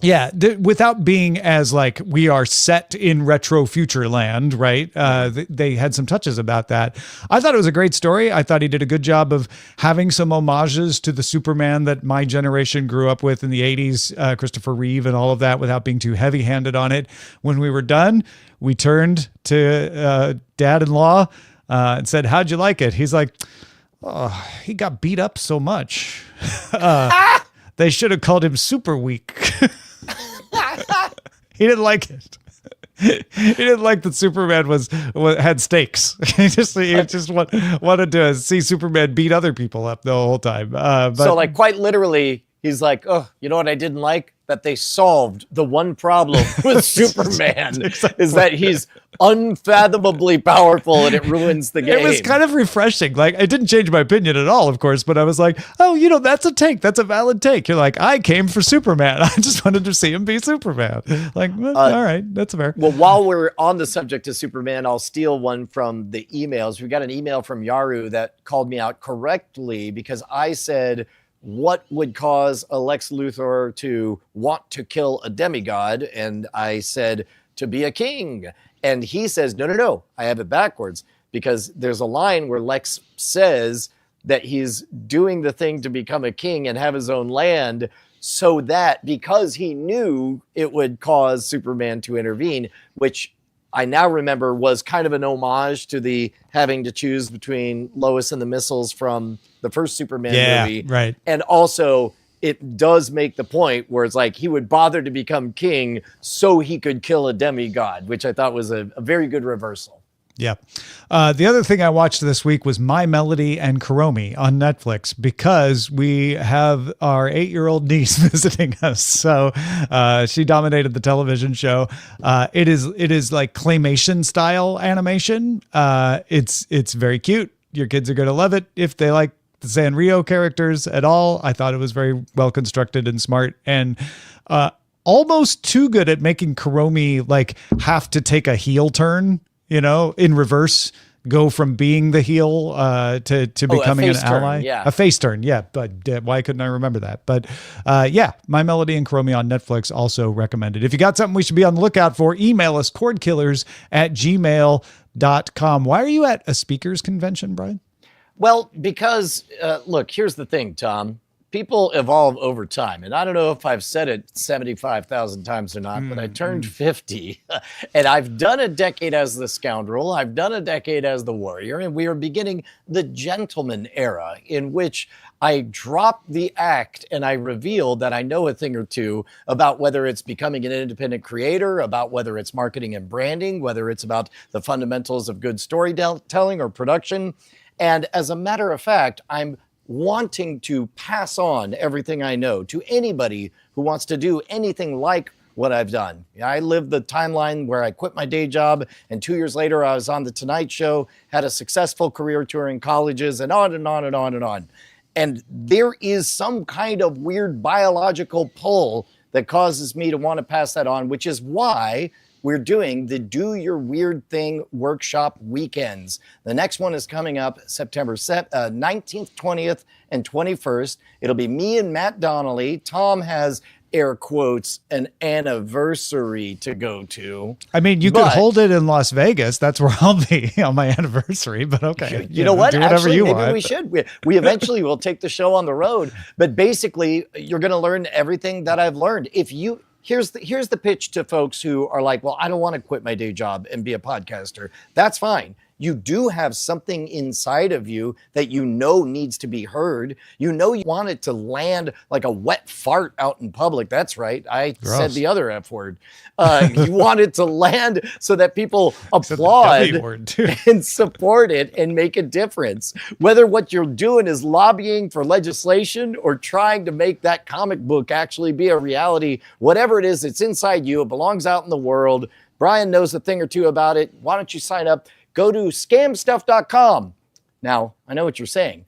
Speaker 1: Yeah, without being as like we are set in retro future land, right? They had some touches about that. I thought it was a great story. I thought he did a good job of having some homages to the Superman that my generation grew up with in the 80s, Christopher Reeve and all of that, without being too heavy-handed on it. When we were done, we turned to dad-in-law and said, "How'd you like it?" He's like, "Oh, he got beat up so much. They should have called him Super Weak." He didn't like it. He didn't like that Superman had stakes. He just wanted to see Superman beat other people up the whole time.
Speaker 2: So, like, quite literally, he's like, "Oh, you know what I didn't like? That they solved the one problem with Superman is that he's unfathomably powerful and it ruins the game."
Speaker 1: It was kind of refreshing. Like, it didn't change my opinion at all, of course, but I was like, oh, that's a take. That's a valid take. You're like, I came for Superman. I just wanted to see him be Superman. Like, all right, that's fair.
Speaker 2: Well, while we're on the subject of Superman, I'll steal one from the emails. We got an email from Yaru that called me out correctly because I said, what would cause a Lex Luthor to want to kill a demigod? And I said, to be a king. And he says, no, I have it backwards, because there's a line where Lex says that he's doing the thing to become a king and have his own land, so that because he knew it would cause Superman to intervene, which I now remember was kind of an homage to the having to choose between Lois and the missiles from the first Superman movie.
Speaker 1: Right.
Speaker 2: And also, it does make the point where it's like he would bother to become king so he could kill a demigod, which I thought was a very good reversal.
Speaker 1: Yeah. The other thing I watched this week was My Melody and Kuromi on Netflix, because we have our 8-year-old niece visiting us. So she dominated the television show. It is like claymation style animation. It's very cute. Your kids are going to love it if they like the Sanrio characters at all. I thought it was very well constructed and smart, and almost too good at making Kuromi like have to take a heel turn, in reverse, go from being the heel to becoming an ally. A face turn. Yeah. But why couldn't I remember that? But My Melody and Kuromi on Netflix, also recommended. If you got something we should be on the lookout for, email us cordkillers@gmail.com. Why are you at a speakers convention, Brian?
Speaker 2: Well, because, look, here's the thing, Tom. People evolve over time. And I don't know if I've said it 75,000 times or not, but I turned 50. And I've done a decade as the scoundrel. I've done a decade as the warrior. And we are beginning the gentleman era, in which I drop the act and I reveal that I know a thing or two about whether it's becoming an independent creator, about whether it's marketing and branding, whether it's about the fundamentals of good storytelling or production. And as a matter of fact, I'm wanting to pass on everything I know to anybody who wants to do anything like what I've done. I lived the timeline where I quit my day job, and 2 years later I was on The Tonight Show, had a successful career touring colleges, and on and on and on and on. And there is some kind of weird biological pull that causes me to want to pass that on, which is why we're doing the Do Your Weird Thing workshop weekends. The next one is coming up September 19th, 20th, and 21st. It'll be me and Matt Donnelly. Tom has, air quotes, an anniversary to go to.
Speaker 1: I mean, you could hold it in Las Vegas. That's where I'll be on my anniversary, but okay.
Speaker 2: You know what?
Speaker 1: Do whatever
Speaker 2: Actually,
Speaker 1: you
Speaker 2: maybe
Speaker 1: want.
Speaker 2: we should. We eventually will take the show on the road. But basically, you're going to learn everything that I've learned. Here's the pitch to folks who are like, well, I don't want to quit my day job and be a podcaster. That's fine. you do have something inside of you that you know needs to be heard. You know you want it to land like a wet fart out in public. That's right. I said the other F word. You want it to land so that people applaud and support it and make a difference. Whether what you're doing is lobbying for legislation or trying to make that comic book actually be a reality, whatever it is, it's inside you. It belongs out in the world. Brian knows a thing or two about it. Why don't you sign up? Go to scamstuff.com. Now, I know what you're saying.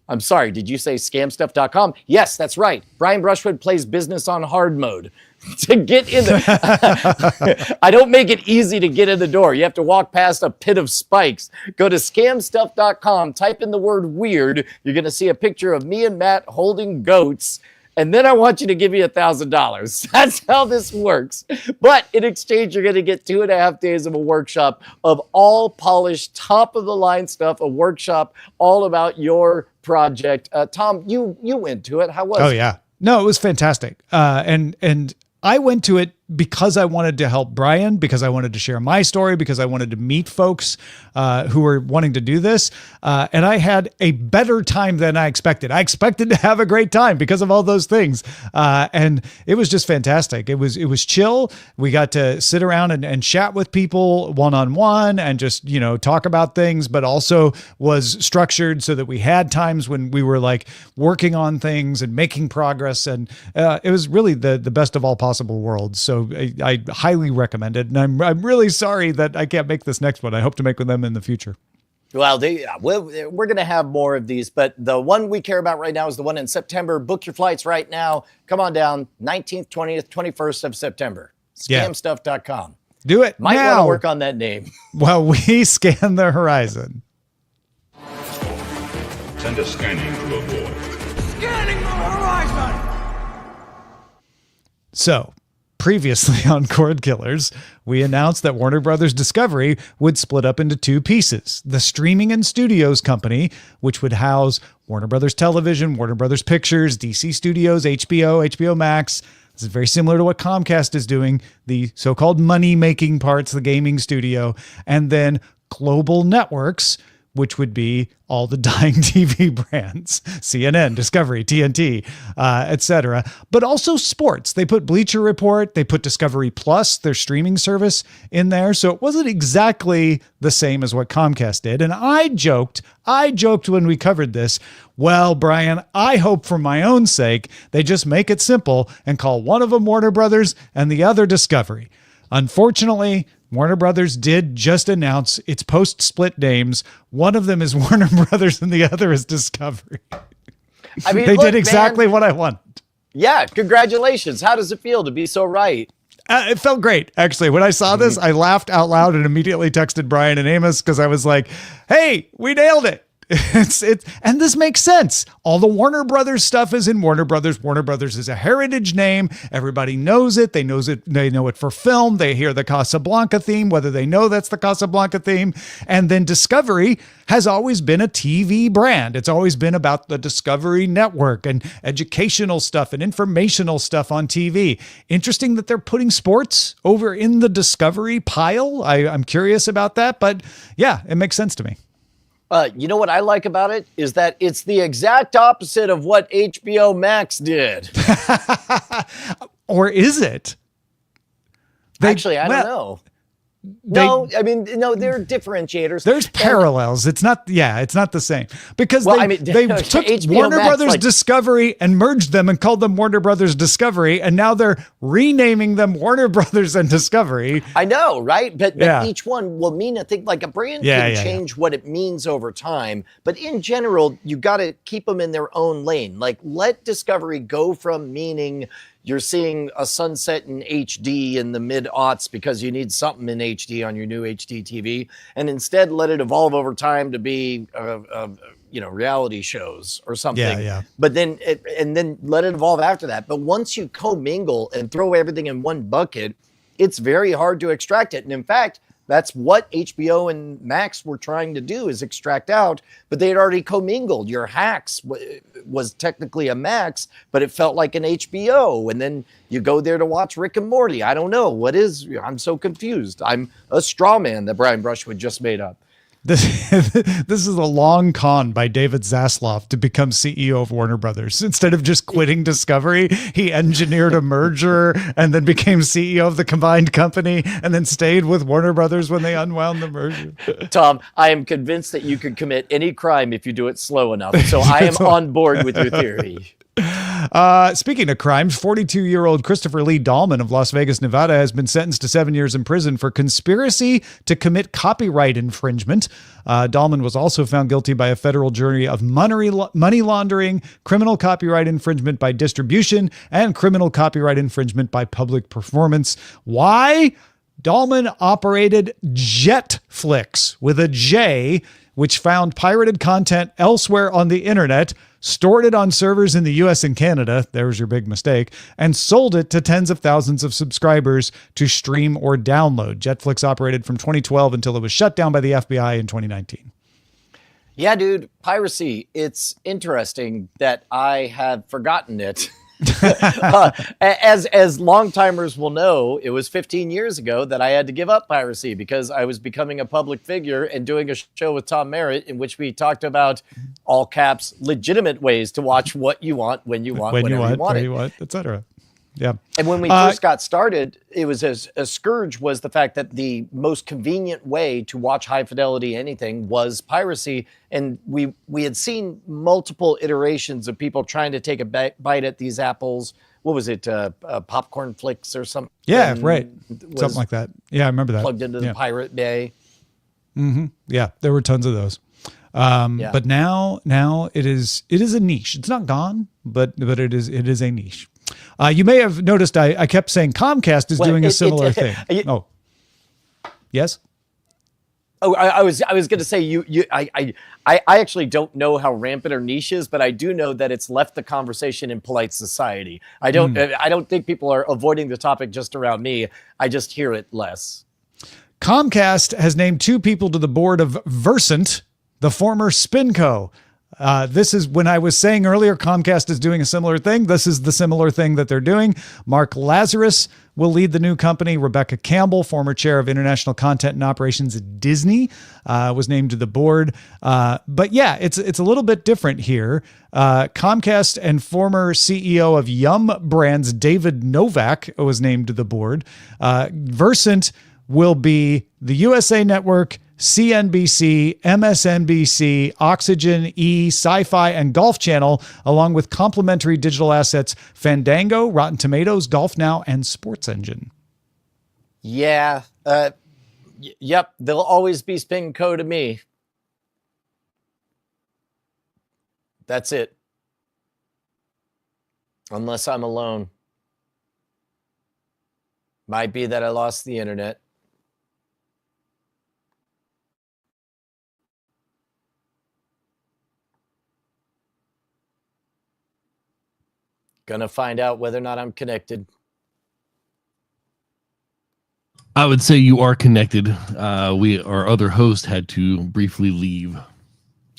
Speaker 2: I'm sorry, did you say scamstuff.com? Yes, that's right. Brian Brushwood plays business on hard mode. To get in the, I don't make it easy to get in the door. You have to walk past a pit of spikes. Go to scamstuff.com, type in the word weird. You're going to see a picture of me and Matt holding goats. And then I want you to give me $1,000. That's how this works. But in exchange, you're going to get 2.5 days of a workshop of all polished, top of the line stuff, a workshop all about your project. Tom, you went to it. How was it?
Speaker 1: Oh, yeah. No, it was fantastic. And I went to it because I wanted to help Brian, because I wanted to share my story, because I wanted to meet folks who were wanting to do this. And I had a better time than I expected. I expected to have a great time because of all those things. And it was just fantastic. It was chill. We got to sit around and chat with people one-on-one and just, talk about things, but also was structured so that we had times when we were like working on things and making progress. And it was really the best of all possible worlds. So I highly recommend it. And I'm really sorry that I can't make this next one. I hope to make with them in the future.
Speaker 2: Well, we're going to have more of these, but the one we care about right now is the one in September. Book your flights right now. Come on down, 19th, 20th, 21st of September. Scamstuff.com.
Speaker 1: Do it
Speaker 2: Might
Speaker 1: now.
Speaker 2: want to work on that name.
Speaker 1: While we scan the horizon.
Speaker 4: Send a scanning to avoid.
Speaker 3: Scanning the horizon!
Speaker 1: So, previously on Cordkillers, we announced that Warner Brothers Discovery would split up into two pieces. The Streaming and Studios Company, which would house Warner Brothers Television, Warner Brothers Pictures, DC Studios, HBO Max. This is very similar to what Comcast is doing, the so-called money-making parts, the gaming studio, and then Global Networks, which would be all the dying TV brands, CNN, Discovery, TNT, etc. But also sports. They put Bleacher Report, they put Discovery Plus, their streaming service, in there. So it wasn't exactly the same as what Comcast did. And I joked when we covered this, well, Brian, I hope for my own sake, they just make it simple and call one of them Warner Brothers and the other Discovery. Unfortunately, Warner Brothers did just announce its post-split names. One of them is Warner Brothers and the other is Discovery.
Speaker 2: I mean,
Speaker 1: they did exactly what I wanted.
Speaker 2: Yeah, congratulations. How does it feel to be so right?
Speaker 1: It felt great, actually. When I saw this, I laughed out loud and immediately texted Brian and Amos because I was like, hey, we nailed it. And this makes sense. All the Warner Brothers stuff is in Warner Brothers. Warner Brothers is a heritage name. Everybody knows it. They know it for film. They hear the Casablanca theme, whether they know that's the Casablanca theme. And then Discovery has always been a TV brand. It's always been about the Discovery Network and educational stuff and informational stuff on TV. Interesting that they're putting sports over in the Discovery pile. I'm curious about that, but yeah, it makes sense to me.
Speaker 2: You know what I like about it is that it's the exact opposite of what HBO Max did.
Speaker 1: Or is it?
Speaker 2: Actually, I don't know. No, I mean, no, there are differentiators.
Speaker 1: There's parallels. It's not the same. Because they took
Speaker 2: HBO
Speaker 1: Warner
Speaker 2: Max,
Speaker 1: Brothers Discovery and merged them and called them Warner Brothers Discovery, and now they're renaming them Warner Brothers and Discovery.
Speaker 2: I know, right? But each one will mean a thing. Like a brand can change what it means over time. But in general, you got to keep them in their own lane. Like, let Discovery go from meaning you're seeing a sunset in HD in the mid-aughts because you need something in HD on your new HD TV, and instead let it evolve over time to be, reality shows or something.
Speaker 1: Yeah.
Speaker 2: But then let it evolve after that. But once you commingle and throw everything in one bucket, it's very hard to extract it. And in fact, that's what HBO and Max were trying to do, is extract out, but they had already commingled. Your Hacks was technically a Max, but it felt like an HBO. And then you go there to watch Rick and Morty. I don't know. I'm so confused. I'm a straw man that Brian Brushwood just made up.
Speaker 1: This, this is a long con by David Zaslav to become CEO of Warner Brothers. Instead of just quitting Discovery, he engineered a merger and then became CEO of the combined company and then stayed with Warner Brothers when they unwound the merger.
Speaker 2: Tom, I am convinced that you could commit any crime if you do it slow enough. So I am on board with your theory.
Speaker 1: Speaking of crimes, 42-year-old Christopher Lee Dahlman of Las Vegas, Nevada, has been sentenced to 7 years in prison for conspiracy to commit copyright infringement. Dahlman was also found guilty by a federal jury of money laundering, criminal copyright infringement by distribution, and criminal copyright infringement by public performance. Why? Dahlman operated Jetflix with a J, which found pirated content elsewhere on the internet, stored it on servers in the US and Canada, there's your big mistake, and sold it to tens of thousands of subscribers to stream or download. Jetflix operated from 2012 until it was shut down by the FBI in 2019.
Speaker 2: Yeah, dude, piracy. It's interesting that I had forgotten it. As long-timers will know, it was 15 years ago that I had to give up piracy because I was becoming a public figure and doing a show with Tom Merritt in which we talked about, all caps, legitimate ways to watch what you want, when you want, whenever you want
Speaker 1: where
Speaker 2: it.
Speaker 1: you want, etc. Yeah.
Speaker 2: And when we first got started, it was a scourge was the fact that the most convenient way to watch high fidelity anything was piracy. And we had seen multiple iterations of people trying to take a bite at these apples. What was it? Popcorn Flicks or something?
Speaker 1: Yeah, right. Something like that. Yeah, I remember that.
Speaker 2: Plugged into the Pirate Bay.
Speaker 1: Mm-hmm. Yeah, there were tons of those. But now it is a niche. It's not gone, but it is a niche. You may have noticed I kept saying Comcast is doing a similar thing. Oh, yes.
Speaker 2: Oh, I was going to say I actually don't know how rampant or niche is, but I do know that it's left the conversation in polite society. I don't think people are avoiding the topic just around me. I just hear it less.
Speaker 1: Comcast has named 2 people to the board of Versant, the former Spinco. This is when I was saying earlier, Comcast is doing a similar thing. This is the similar thing that they're doing. Mark Lazarus will lead the new company. Rebecca Campbell, former chair of international content and operations at Disney, was named to the board. But yeah, it's a little bit different here. Comcast and former CEO of Yum Brands, David Novak, was named to the board. Versant will be the USA Network, CNBC, MSNBC, Oxygen, E, Sci-Fi, and Golf Channel, along with complementary digital assets Fandango, Rotten Tomatoes, Golf Now, and Sports Engine.
Speaker 2: Yeah. Yep. They'll always be Spinco to me. That's it. Unless I'm alone. Might be that I lost the internet. Gonna find out whether or not I'm connected.
Speaker 5: I would say you are connected. Our other host had to briefly leave.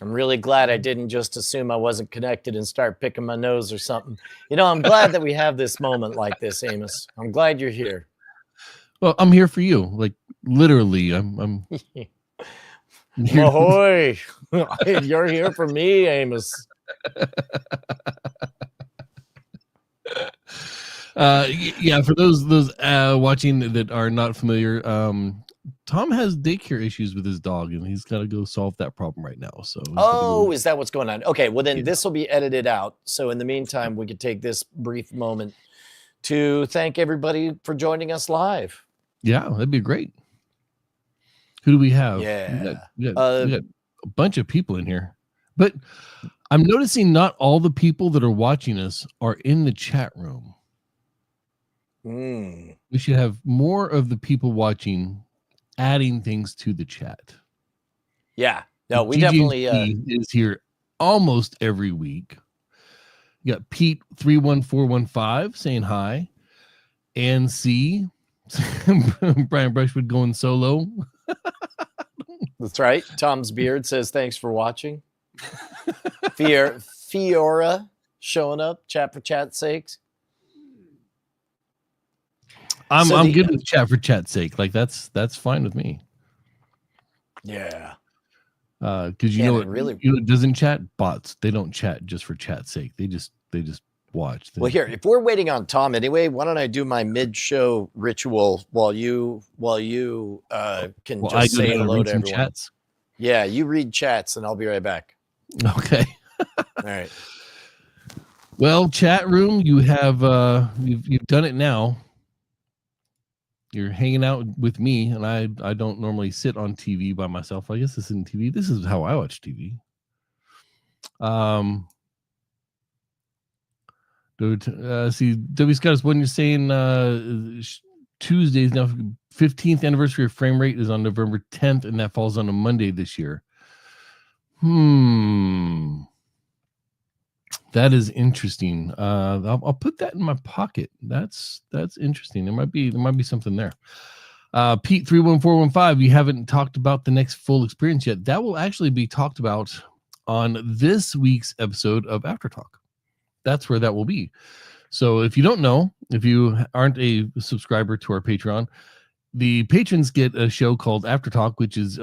Speaker 2: I'm really glad I didn't just assume I wasn't connected and start picking my nose or something. You know, I'm glad that we have this moment like this, Amos. I'm glad you're here.
Speaker 5: Well, I'm here for you. Like literally, I'm here.
Speaker 2: Ahoy! You're here for me, Amos.
Speaker 5: Yeah, for those watching that are not familiar, Tom has daycare issues with his dog, and he's got to go solve that problem right now. So,
Speaker 2: is that what's going on? Okay, well then this will be edited out. So in the meantime, we could take this brief moment to thank everybody for joining us live.
Speaker 5: Yeah, that'd be great. Who do we have?
Speaker 2: Yeah,
Speaker 5: we got a bunch of people in here, but I'm noticing not all the people that are watching us are in the chat room. We should have more of the people watching adding things to the chat.
Speaker 2: Yeah, no, we definitely
Speaker 5: is here almost every week. You got Pete 31415 saying hi, and C Brian Brushwood going solo.
Speaker 2: That's right. Tom's beard says thanks for watching. Fiora showing up, chat for chat's sakes.
Speaker 5: I'm good with chat for chat's sake. Like that's fine with me.
Speaker 2: Yeah.
Speaker 5: Because
Speaker 2: Man,
Speaker 5: it it doesn't chat. Bots, they don't chat just for chat's sake. They just watch.
Speaker 2: Well, here, if we're waiting on Tom anyway, why don't I do my mid-show ritual while you can just say hello to everyone.
Speaker 5: Chats.
Speaker 2: Yeah, you read chats, and I'll be right back.
Speaker 5: Okay.
Speaker 2: All right.
Speaker 5: Well, chat room, you have you've done it now. You're hanging out with me, and I don't normally sit on TV by myself. I guess this isn't TV. This is how I watch TV. See, W. Scott, when you're saying Tuesdays now, 15th anniversary of Frame Rate is on November 10th, and that falls on a Monday this year. That is interesting. I'll put that in my pocket. That's interesting. There might be something there. Pete 31415, you haven't talked about the next full experience yet. That will actually be talked about on this week's episode of After Talk. That's where that will be. So if you don't know, if you aren't a subscriber to our Patreon, the patrons get a show called After Talk, which is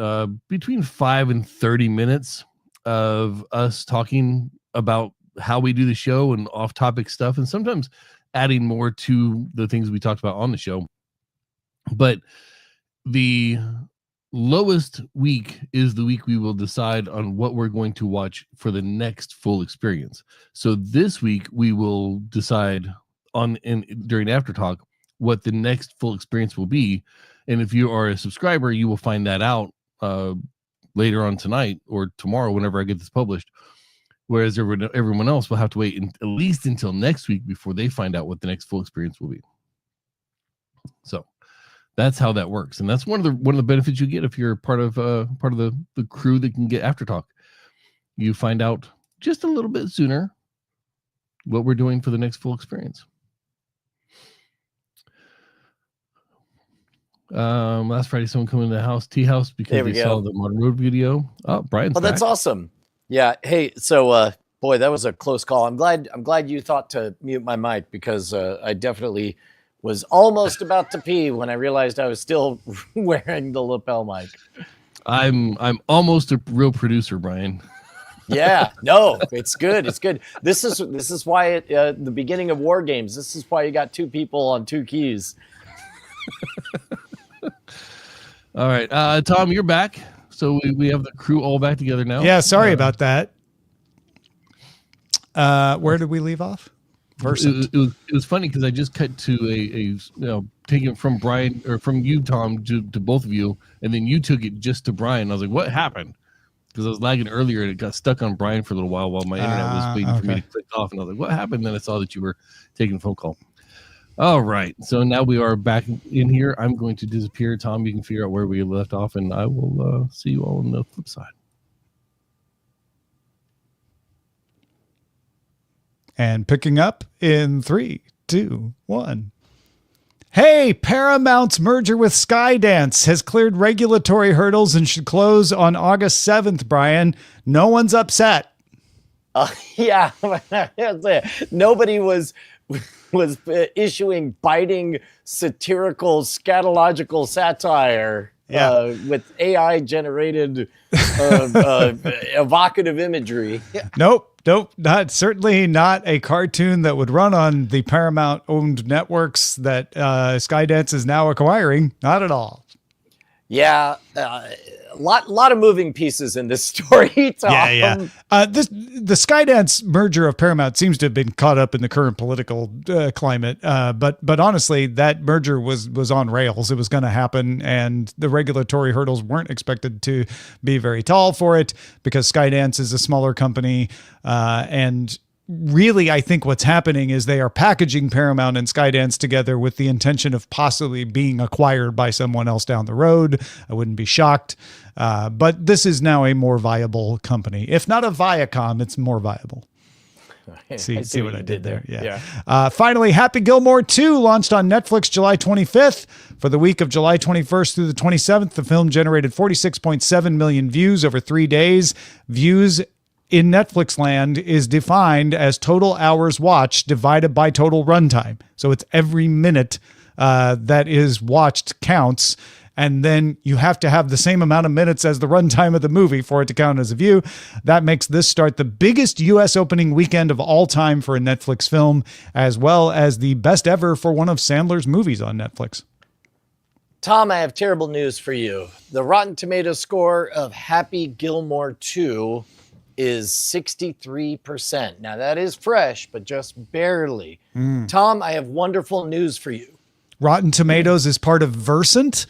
Speaker 5: between 5 and 30 minutes of us talking about how we do the show and off-topic stuff, and sometimes adding more to the things we talked about on the show. But the lowest week is the week we will decide on what we're going to watch for the next full experience. So this week we will decide during After Talk what the next full experience will be. And if you are a subscriber, you will find that out later on tonight or tomorrow, whenever I get this published. Whereas everyone else will have to wait at least until next week before they find out what the next full experience will be. So that's how that works, and that's one of the benefits you get if you're part of the crew that can get After Talk. You find out just a little bit sooner what we're doing for the next full experience. Last Friday, someone came into the house, Tea House, because they saw the Modern Road video. Oh, Brian's back.
Speaker 2: That's awesome. Yeah. Hey, so boy, that was a close call. I'm glad you thought to mute my mic, because I definitely was almost about to pee when I realized I was still wearing the lapel mic.
Speaker 5: I'm almost a real producer, Brian.
Speaker 2: Yeah, no, it's good. It's good. This is why at the beginning of War Games, this is why you got two people on two keys.
Speaker 5: All right, Tom, you're back. So we have the crew all back together now.
Speaker 1: Yeah, sorry about that. Where did we leave off?
Speaker 5: It was funny because I just cut to taking from Brian, or from you, Tom, to both of you, and then you took it just to Brian. I was like, what happened? Because I was lagging earlier and it got stuck on Brian for a little while my internet was waiting for me to click off, and I was like, what happened? Then I saw that you were taking a phone call. All right, so now we are back in here. I'm going to disappear. Tom, you can figure out where we left off, and I will see you all on the flip side.
Speaker 1: And picking up in 3, 2, 1. Hey, Paramount's merger with Skydance has cleared regulatory hurdles and should close on August 7th, Brian. No one's upset.
Speaker 2: Yeah. Nobody was issuing biting, satirical, scatological satire with AI-generated evocative imagery.
Speaker 1: Nope, certainly not a cartoon that would run on the Paramount-owned networks that Skydance is now acquiring. Not at all.
Speaker 2: Yeah, a lot of moving pieces in this story, Tom.
Speaker 1: Yeah. The Skydance merger of Paramount seems to have been caught up in the current political climate. But honestly, that merger was on rails. It was going to happen, and the regulatory hurdles weren't expected to be very tall for it because Skydance is a smaller company, and really, I think what's happening is they are packaging Paramount and Skydance together with the intention of possibly being acquired by someone else down the road. I wouldn't be shocked. But this is now a more viable company. If not a Viacom, it's more viable. See what I did there? Yeah. Finally, Happy Gilmore 2 launched on Netflix July 25th. For the week of July 21st through the 27th, the film generated 46.7 million views over 3 days. Views in Netflix land is defined as total hours watched divided by total runtime. So it's every minute that is watched counts. and then you have to have the same amount of minutes as the runtime of the movie for it to count as a view. That makes this start the biggest U.S. opening weekend of all time for a Netflix film, as well as the best ever for one of Sandler's movies on Netflix.
Speaker 2: Tom, I have terrible news for you. The Rotten Tomatoes score of Happy Gilmore 2 is 63%. Now, that is fresh, but just barely. Tom, I have wonderful news for you.
Speaker 1: Rotten Tomatoes is part of Versant?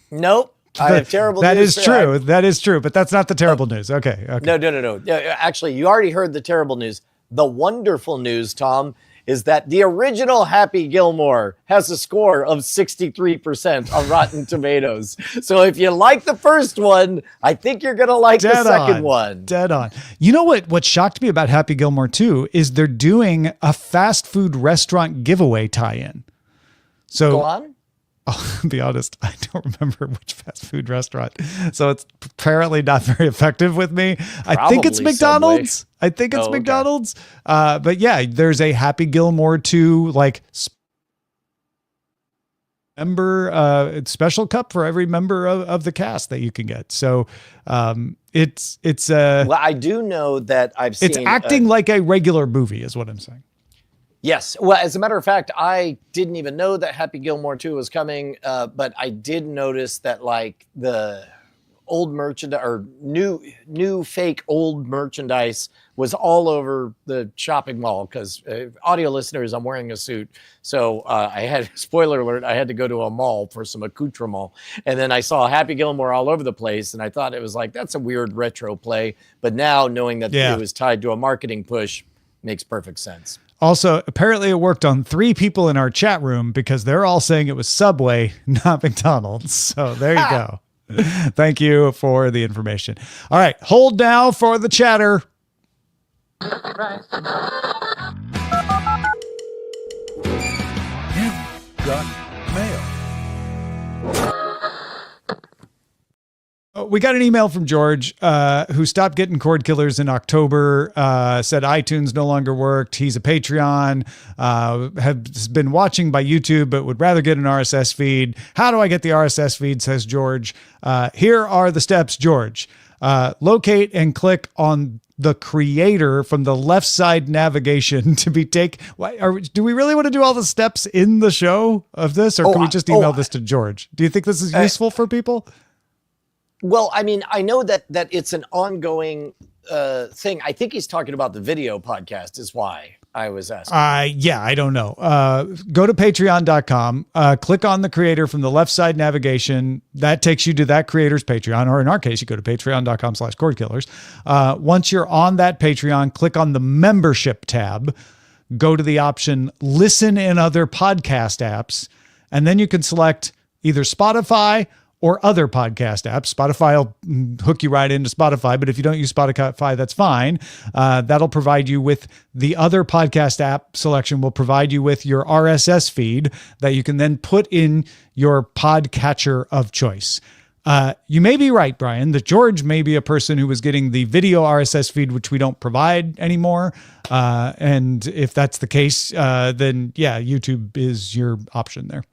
Speaker 2: Nope. I have terrible
Speaker 1: That
Speaker 2: news.
Speaker 1: is true. That is true, but that's not the terrible news. Okay.
Speaker 2: No. Actually, you already heard the terrible news. The wonderful news, Tom, is that the original Happy Gilmore has a score of 63% on Rotten Tomatoes. So if you like the first one, I think you're going to like the second one.
Speaker 1: Dead on. You know what shocked me about Happy Gilmore 2 is they're doing a fast food restaurant giveaway tie-in. So
Speaker 2: Go on.
Speaker 1: I'll be honest, I don't remember which fast food restaurant. So it's apparently not very effective with me. I think it's
Speaker 2: Probably
Speaker 1: McDonald's.
Speaker 2: Subway.
Speaker 1: I think it's
Speaker 2: Oh, okay.
Speaker 1: McDonald's. But yeah, there's a Happy Gilmore 2 like member special cup for every member of the cast that you can get. So it's
Speaker 2: Well, I do know that I've seen...
Speaker 1: it's acting like a regular movie is what I'm saying.
Speaker 2: Yes. Well, as a matter of fact, I didn't even know that Happy Gilmore 2 was coming, but I did notice that like the old merchandise or new fake old merchandise was all over the shopping mall because audio listeners, I'm wearing a suit. So I had, spoiler alert, I had to go to a mall for some accoutrement. And then I saw Happy Gilmore all over the place. And I thought it was like, that's a weird retro play. But now knowing that it was tied to a marketing push makes perfect sense.
Speaker 1: Also, apparently it worked on 3 people in our chat room because they're all saying it was Subway, not McDonald's. So there you go. Thank you for the information. All right, hold now for the chatter.
Speaker 3: You've got mail.
Speaker 1: We got an email from George, who stopped getting Cordkillers in October, said iTunes no longer worked. He's a Patreon, has been watching by YouTube, but would rather get an RSS feed. How do I get the RSS feed, says George. Here are the steps, George. Locate and click on the creator from the left side navigation to be do we really want to do all the steps in the show of this, or can we just email this to George? Do you think this is useful for people?
Speaker 2: Well, I mean, I know that it's an ongoing thing. I think he's talking about the video podcast is why I was asking.
Speaker 1: Yeah, I don't know. Go to patreon.com, click on the creator from the left side navigation. That takes you to that creator's Patreon, or in our case, you go to patreon.com/cordkillers. Once you're on that Patreon, click on the membership tab, go to the option listen in other podcast apps, and then you can select either Spotify or other podcast apps. Spotify will hook you right into Spotify, but if you don't use Spotify, that's fine. That'll provide you with the other podcast app selection will provide you with your RSS feed that you can then put in your podcatcher of choice. You may be right, Brian, that George may be a person who was getting the video RSS feed, which we don't provide anymore. And if that's the case, then yeah, YouTube is your option there.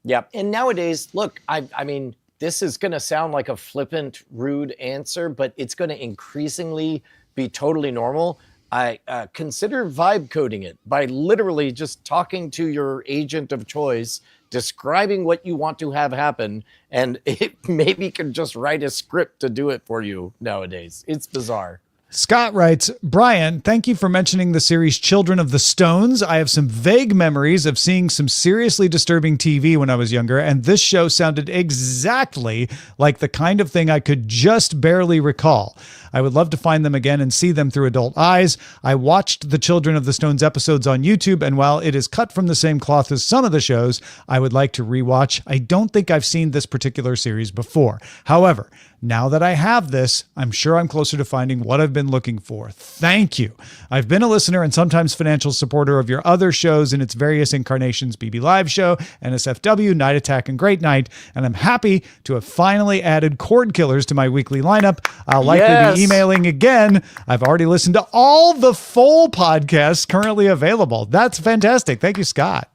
Speaker 2: Yeah. And nowadays, look, I mean, this is going to sound like a flippant, rude answer, but it's going to increasingly be totally normal. I consider vibe coding it by literally just talking to your agent of choice, describing what you want to have happen, and it maybe can just write a script to do it for you nowadays. It's bizarre.
Speaker 1: Scott writes, Brian, thank you for mentioning the series Children of the Stones. I have some vague memories of seeing some seriously disturbing TV when I was younger, and this show sounded exactly like the kind of thing I could just barely recall. I would love to find them again and see them through adult eyes. I watched the Children of the Stones episodes on YouTube, and while it is cut from the same cloth as some of the shows, I would like to rewatch. I don't think I've seen this particular series before. However, now that I have this, I'm sure I'm closer to finding what I've been looking for. Thank you. I've been a listener and sometimes financial supporter of your other shows in its various incarnations, BB Live Show, NSFW, Night Attack, and Great Night, and I'm happy to have finally added Cordkillers to my weekly lineup. I'll likely be emailing again. I've already listened to all the full podcasts currently available. That's fantastic. Thank you, Scott.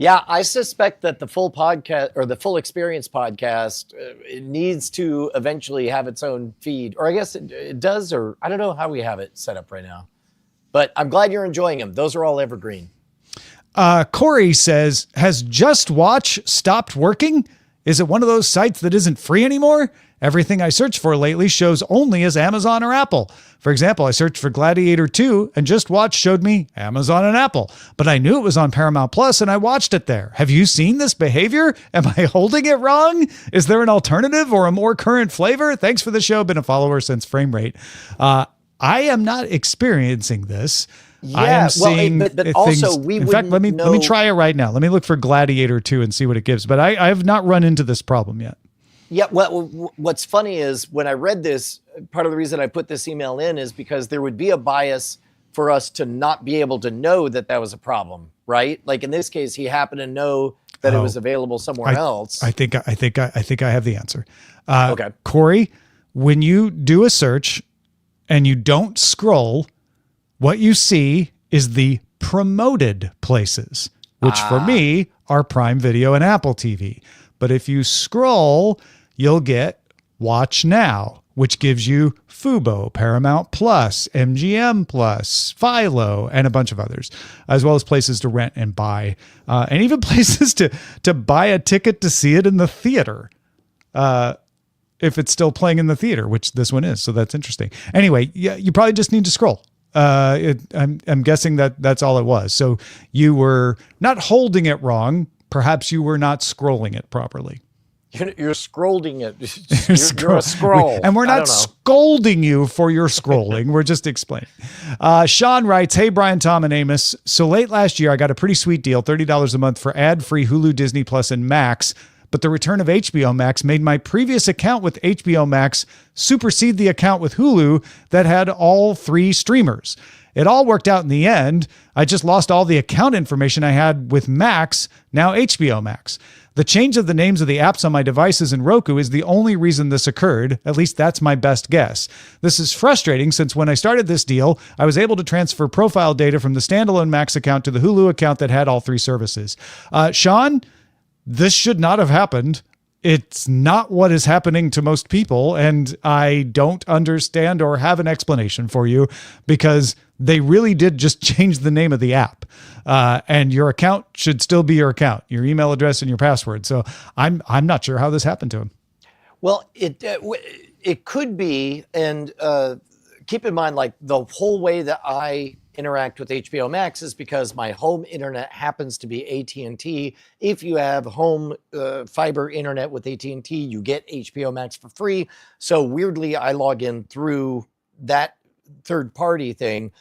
Speaker 2: Yeah, I suspect that the full podcast or the full experience podcast it needs to eventually have its own feed, or I guess it does, or I don't know how we have it set up right now. But I'm glad you're enjoying them. Those are all evergreen.
Speaker 1: Corey says, has Just Watch stopped working? Is it one of those sites that isn't free anymore? Everything I search for lately shows only as Amazon or Apple. For example, I searched for Gladiator 2 and Just Watch showed me Amazon and Apple. But I knew it was on Paramount Plus and I watched it there. Have you seen this behavior? Am I holding it wrong? Is there an alternative or a more current flavor? Thanks for the show. Been a follower since Frame Rate. I am not experiencing this. I am seeing
Speaker 2: but
Speaker 1: things.
Speaker 2: also we
Speaker 1: in fact, let me try it right now. Let me look for Gladiator 2 and see what it gives. But I have not run into this problem yet.
Speaker 2: Yeah, well, what's funny is when I read this, part of the reason I put this email in is because there would be a bias for us to not be able to know that that was a problem, right? Like in this case, he happened to know that it was available somewhere else.
Speaker 1: I think I have the answer.
Speaker 2: Okay,
Speaker 1: Corey, when you do a search and you don't scroll, what you see is the promoted places, which for me are Prime Video and Apple TV. But if you scroll, you'll get Watch Now, which gives you Fubo, Paramount Plus, MGM Plus, Philo, and a bunch of others, as well as places to rent and buy, and even places to buy a ticket to see it in the theater, if it's still playing in the theater, which this one is. So that's interesting. Anyway, yeah, you probably just need to scroll. I'm guessing that's all it was. So you were not holding it wrong. Perhaps you were not scrolling it properly.
Speaker 2: You're scrolling it. You're a scroll.
Speaker 1: And we're not scolding you for your scrolling. We're just explaining. Sean writes, hey, Brian, Tom, and Amos. So late last year, I got a pretty sweet deal, $30 a month for ad-free Hulu, Disney Plus, and Max. But the return of HBO Max made my previous account with HBO Max supersede the account with Hulu that had all three streamers. It all worked out in the end. I just lost all the account information I had with Max, now HBO Max. The change of the names of the apps on my devices and Roku is the only reason this occurred. At least that's my best guess. This is frustrating since when I started this deal, I was able to transfer profile data from the standalone Max account to the Hulu account that had all three services. Sean, this should not have happened. It's not what is happening to most people, and I don't understand or have an explanation for you because they really did just change the name of the app. And your account should still be your account, your email address and your password. So I'm not sure how this happened to him.
Speaker 2: Well, it could be, and keep in mind, like the whole way that I interact with HBO Max is because my home internet happens to be AT&T. If you have home fiber internet with AT&T, you get HBO Max for free. So weirdly, I log in through that third party thing.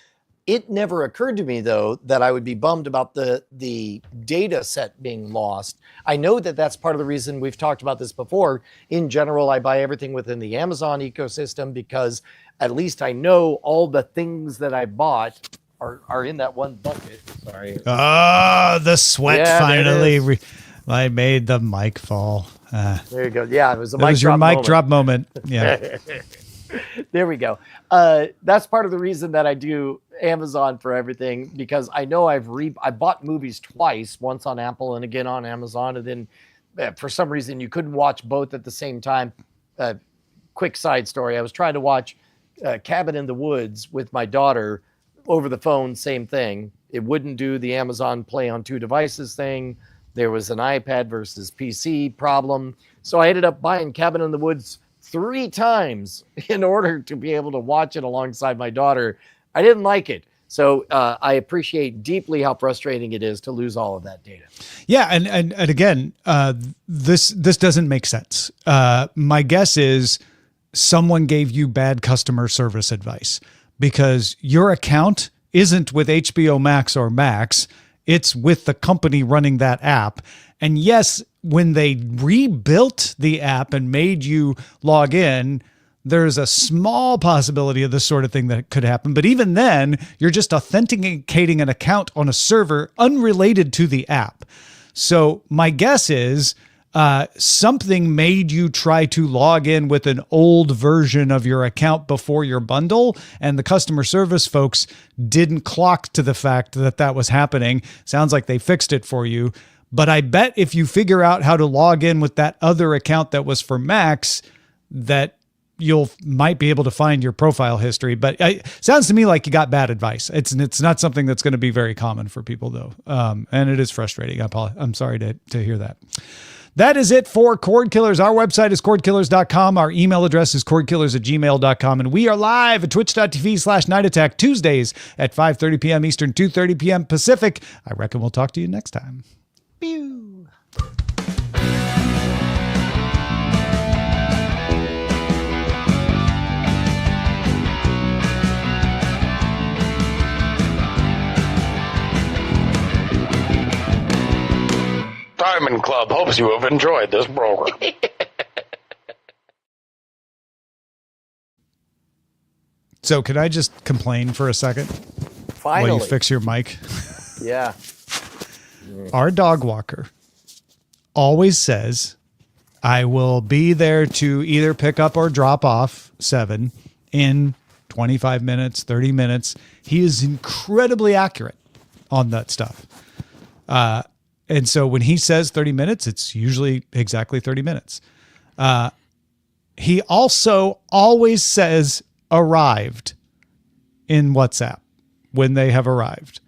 Speaker 2: It never occurred to me, though, that I would be bummed about the data set being lost. I know that that's part of the reason we've talked about this before. In general, I buy everything within the Amazon ecosystem because at least I know all the things that I bought are in that one bucket. Sorry.
Speaker 1: Oh, the sweat finally. I made the mic fall.
Speaker 2: There you go. Yeah, it was a mic drop.
Speaker 1: It was your mic
Speaker 2: moment.
Speaker 1: drop moment. Yeah.
Speaker 2: There we go. That's part of the reason that I do Amazon for everything, because I know I bought movies twice, once on Apple and again on Amazon, and then for some reason you couldn't watch both at the same time. Quick side story: I was trying to watch Cabin in the Woods with my daughter over the phone. Same thing. It wouldn't do the Amazon Play on two devices thing. There was an iPad versus PC problem, so I ended up buying Cabin in the Woods 3 times in order to be able to watch it alongside my daughter. I didn't like it. So I appreciate deeply how frustrating it is to lose all of that data.
Speaker 1: Yeah. And again, this doesn't make sense. My guess is someone gave you bad customer service advice because your account isn't with HBO Max or Max. It's with the company running that app. And yes, when they rebuilt the app and made you log in, there's a small possibility of this sort of thing that could happen. But even then, you're just authenticating an account on a server unrelated to the app. So my guess is something made you try to log in with an old version of your account before your bundle, and the customer service folks didn't clock to the fact that that was happening. Sounds like they fixed it for you. But I bet if you figure out how to log in with that other account that was for Max, that you'll might be able to find your profile history. But it sounds to me like you got bad advice. It's not something that's going to be very common for people though. And it is frustrating. I'm sorry to hear that. That is it for Cordkillers. Our website is cordkillers.com. Our email address is cordkillers@gmail.com. And we are live at twitch.tv/Night Attack Tuesdays at 5:30 p.m. Eastern, 2:30 p.m. Pacific. I reckon we'll talk to you next time. Pew.
Speaker 6: Diamond Club hopes you have enjoyed this program.
Speaker 1: So can I just complain for a second?
Speaker 2: Finally.
Speaker 1: While you fix your mic?
Speaker 2: Yeah.
Speaker 1: Our dog walker always says, I will be there to either pick up or drop off 7 in 25 minutes, 30 minutes. He is incredibly accurate on that stuff. And so when he says 30 minutes, it's usually exactly 30 minutes. He also always says arrived in WhatsApp when they have arrived.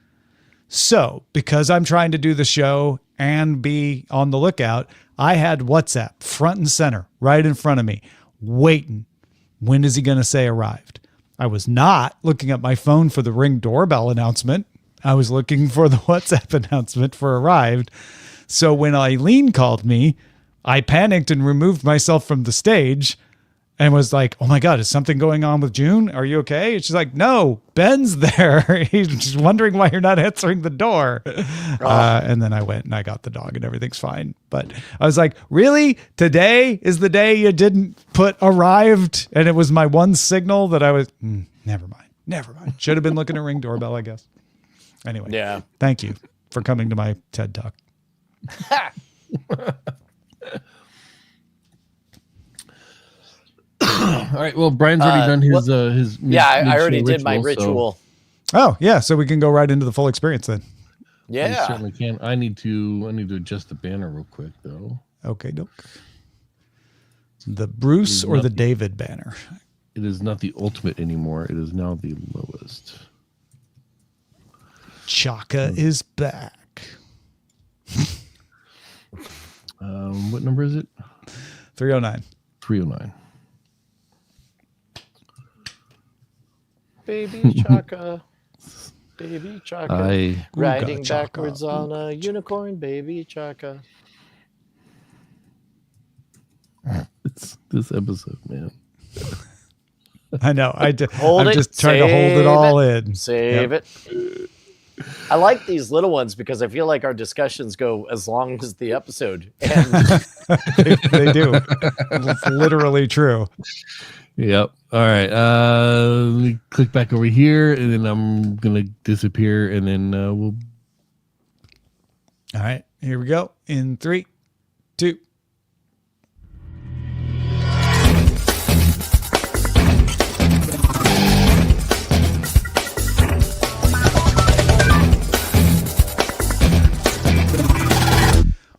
Speaker 1: So because I'm trying to do the show and be on the lookout, I had WhatsApp front and center right in front of me, waiting. When is he going to say arrived? I was not looking at my phone for the Ring doorbell announcement. I was looking for the WhatsApp announcement for arrived. So when Eileen called me, I panicked and removed myself from the stage and was like, oh my God, is something going on with June? Are you okay? And she's like, no, Ben's there. He's just wondering why you're not answering the door. And then I went and I got the dog and everything's fine. But I was like, really? Today is the day you didn't put arrived? And it was my one signal that I was, never mind. Should have been looking at Ring doorbell, I guess. Anyway,
Speaker 2: Yeah.
Speaker 1: Thank you for coming to my TED Talk.
Speaker 5: All right. Well, Brian's already done his.
Speaker 2: Yeah, I already
Speaker 5: mid-show
Speaker 2: did my ritual.
Speaker 1: Oh yeah, so we can go right into the full experience then.
Speaker 5: I
Speaker 2: Yeah.
Speaker 5: certainly can. I need to adjust the banner real quick though.
Speaker 1: Okay, doke. The Bruce or the David banner?
Speaker 5: It is not the ultimate anymore. It is now the lowest.
Speaker 1: Chaka is back.
Speaker 5: What number is it?
Speaker 1: 309.
Speaker 5: 309.
Speaker 2: Baby Chaka. Baby Chaka. Riding
Speaker 1: Chaka.
Speaker 2: backwards on a unicorn, baby Chaka.
Speaker 5: This episode, man.
Speaker 1: I know. I'm
Speaker 2: Hold
Speaker 1: just trying to hold it all in.
Speaker 2: Save it. I like these little ones because I feel like our discussions go as long as the episode. And
Speaker 1: They do. It's literally true.
Speaker 5: Yep. All right. Let me click back over here, and then I'm gonna disappear, and then we'll.
Speaker 1: All right, here we go. In 3, 2.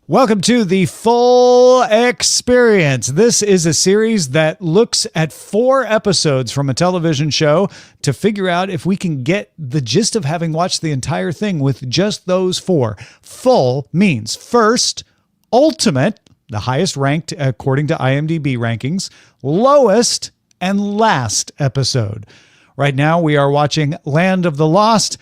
Speaker 1: Welcome to the Full Experience. This is a series that looks at 4 episodes from a television show to figure out if we can get the gist of having watched the entire thing with just those 4. Full means first, ultimate, the highest ranked according to IMDb rankings, lowest, and last episode. Right now we are watching Land of the Lost,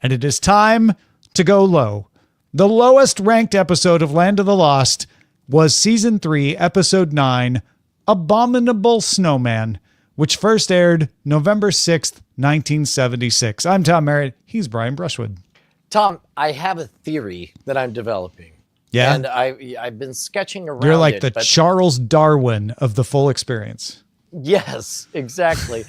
Speaker 1: and it is time to go low. The lowest ranked episode of Land of the Lost was Season 3, Episode 9, Abominable Snowman, which first aired November 6th, 1976. I'm Tom Merritt. He's Brian Brushwood.
Speaker 2: Tom, I have a theory that I'm developing.
Speaker 1: Yeah?
Speaker 2: And I've been sketching around
Speaker 1: You're like
Speaker 2: it,
Speaker 1: the
Speaker 2: but
Speaker 1: Charles Darwin of the Full Experience.
Speaker 2: yes, exactly.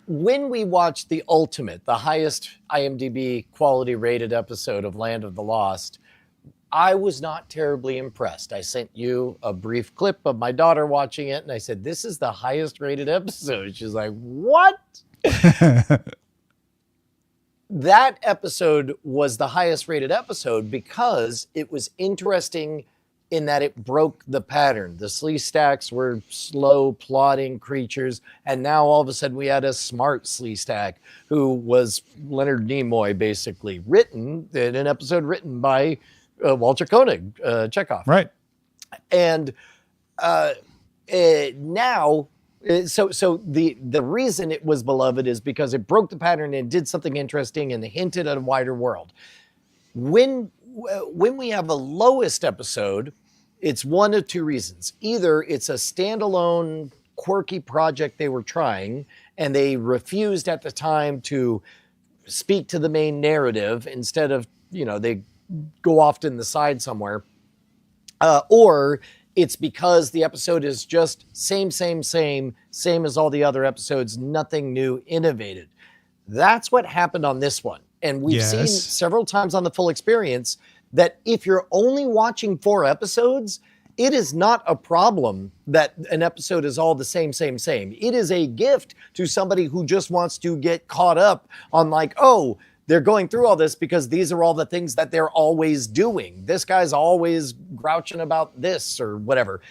Speaker 2: When we watched the ultimate, the highest IMDb quality rated episode of Land of the Lost, I was not terribly impressed. I sent you a brief clip of my daughter watching it, and I said, this is the highest rated episode. She's like, what? that episode was the highest rated episode because it was interesting in that it broke the pattern. The Slee Stacks were slow, plodding creatures, and now all of a sudden we had a smart Slee Stack who was Leonard Nimoy, basically, written in an episode written by Walter Koenig, Chekhov.
Speaker 1: Right.
Speaker 2: And now, so the reason it was beloved is because it broke the pattern and did something interesting and hinted at a wider world. When we have a lowest episode, it's one of two reasons. Either it's a standalone quirky project they were trying and they refused at the time to speak to the main narrative, instead of, they go off in the side somewhere, or it's because the episode is just same as all the other episodes, nothing new, innovated. That's what happened on this one. And we've seen several times on the full experience that if you're only watching 4 episodes, it is not a problem that an episode is all the same. It is a gift to somebody who just wants to get caught up on, like, oh, they're going through all this because these are all the things that they're always doing. This guy's always grouching about this or whatever.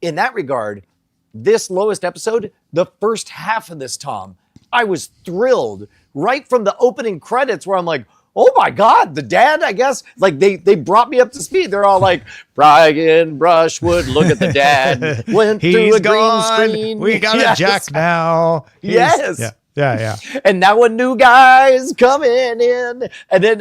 Speaker 2: In that regard, this lowest episode, the first half of this, Tom, I was thrilled right from the opening credits where I'm like, oh my God, the dad, I guess. Like they brought me up to speed. They're all like, Brian Brushwood, look at the dad. Went through a
Speaker 1: gone.
Speaker 2: green screen.
Speaker 1: We got a Jack now.
Speaker 2: Yes.
Speaker 1: Yeah.
Speaker 2: And now a new guy's coming in. And then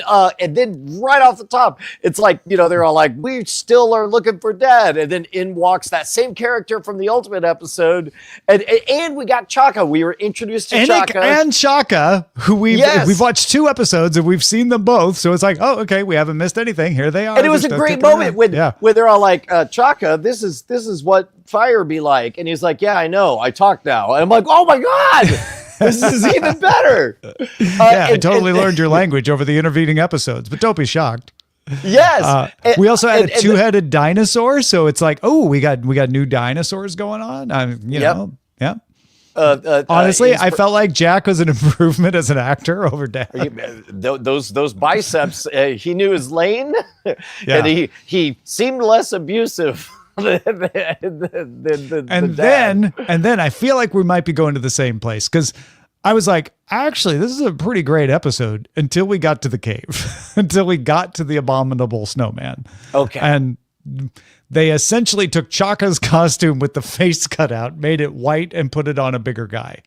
Speaker 2: right off the top, it's like, they're all like, we still are looking for dad. And then in walks that same character from the Ultimate episode. And we got Chaka. We were introduced to Chaka.
Speaker 1: And Chaka, who we've watched 2 episodes and we've seen them both. So it's like, oh, okay, we haven't missed anything. Here they are.
Speaker 2: And it was a great moment when they're all like, Chaka, this is what fire be like. And he's like, yeah, I know. I talk now. And I'm like, oh my God. This is even better.
Speaker 1: I totally learned your language over the intervening episodes, but don't be shocked.
Speaker 2: Yes.
Speaker 1: We also had a 2-headed dinosaur, so it's like, oh, we got new dinosaurs going on. Yeah. Honestly, I felt like Jack was an improvement as an actor over Dad.
Speaker 2: Those biceps, he knew his lane, and he seemed less abusive.
Speaker 1: And then I feel like we might be going to the same place, because I was like, actually, this is a pretty great episode until we got to the cave, until we got to the abominable snowman.
Speaker 2: Okay.
Speaker 1: And they essentially took Chaka's costume with the face cut out, made it white, and put it on a bigger guy.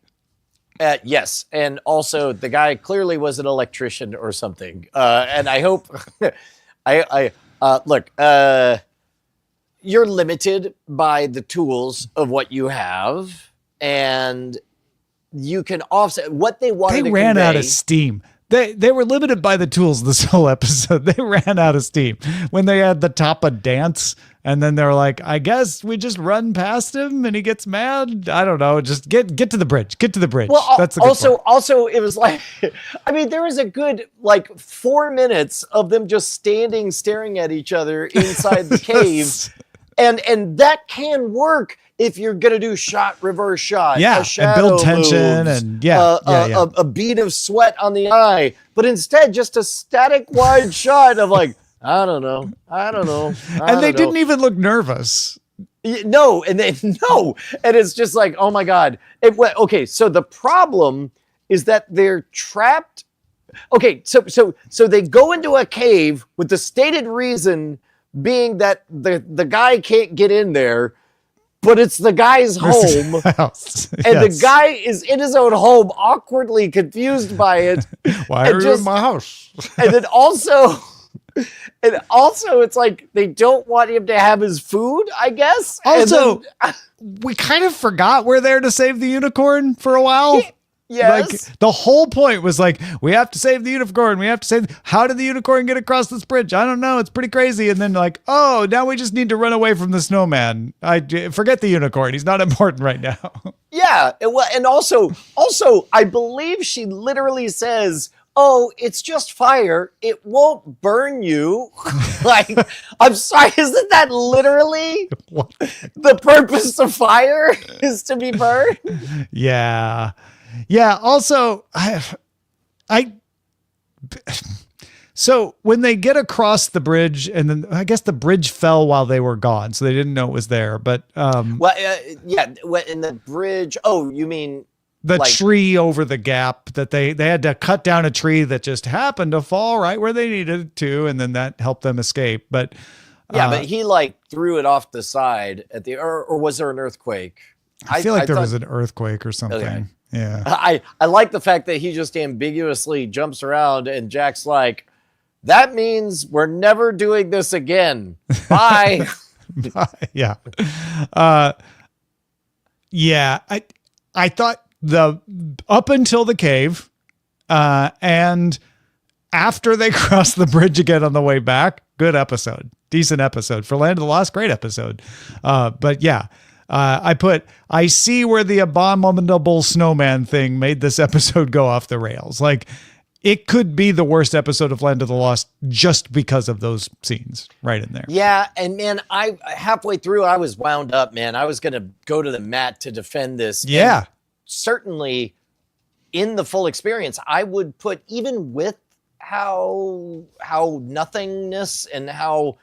Speaker 2: Yes. And also the guy clearly was an electrician or something. And I hope look, you're limited by the tools of what you have, and you can offset what they wanted.
Speaker 1: They ran out of steam. They were limited by the tools this whole episode. They ran out of steam when they had the Tapa dance, and then they're like, I guess we just run past him and he gets mad. I don't know. Just get to the bridge. Get to the bridge.
Speaker 2: Well,
Speaker 1: that's the
Speaker 2: also it was like, I mean, there was a good 4 minutes of them just standing staring at each other inside the cave. And that can work if you're going to do shot, reverse shot,
Speaker 1: and build tension,
Speaker 2: moves,
Speaker 1: and
Speaker 2: a bead of sweat on the eye. But instead, just a static wide shot of like, I don't know.
Speaker 1: And they didn't even look nervous.
Speaker 2: No, and it's just like, oh my God. Okay, so the problem is that they're trapped. Okay, so they go into a cave with the stated reason being that the guy can't get in there, but it's the guy's home. And the guy is in his own home, awkwardly confused by it.
Speaker 1: Why are you in my house?
Speaker 2: And then also it's like they don't want him to have his food, I guess.
Speaker 1: Also, we kind of forgot we're there to save the unicorn for a while.
Speaker 2: Yes.
Speaker 1: Like, the whole point was like, we have to save the unicorn. We have to save. How did the unicorn get across this bridge? I don't know. It's pretty crazy. And then like, oh, now we just need to run away from the snowman. I forget the unicorn. He's not important right now.
Speaker 2: Yeah. And also, I believe she literally says, oh, it's just fire. It won't burn you. Like, I'm sorry. Isn't that literally the purpose of fire is to be burned?
Speaker 1: Yeah. Yeah. Also, I So when they get across the bridge, and then I guess the bridge fell while they were gone, so they didn't know it was there. But
Speaker 2: in the bridge. Oh, you mean
Speaker 1: the tree over the gap that they had to cut down a tree that just happened to fall right where they needed to, and then that helped them escape. But
Speaker 2: but he threw it off the side at the or was there an earthquake?
Speaker 1: I feel like there was an earthquake or something. Okay. Yeah.
Speaker 2: I like the fact that he just ambiguously jumps around and Jack's like, that means we're never doing this again. Bye.
Speaker 1: Yeah. Yeah. I thought up until the cave, and after they cross the bridge again on the way back, good episode, decent episode for Land of the Lost. Great episode. But yeah, I see where the abominable snowman thing made this episode go off the rails. Like, it could be the worst episode of Land of the Lost just because of those scenes right in there.
Speaker 2: Yeah, and man, halfway through I was wound up, man. I was gonna go to the mat to defend this.
Speaker 1: Yeah.
Speaker 2: And certainly in the full experience, I would put, even with how nothingness and how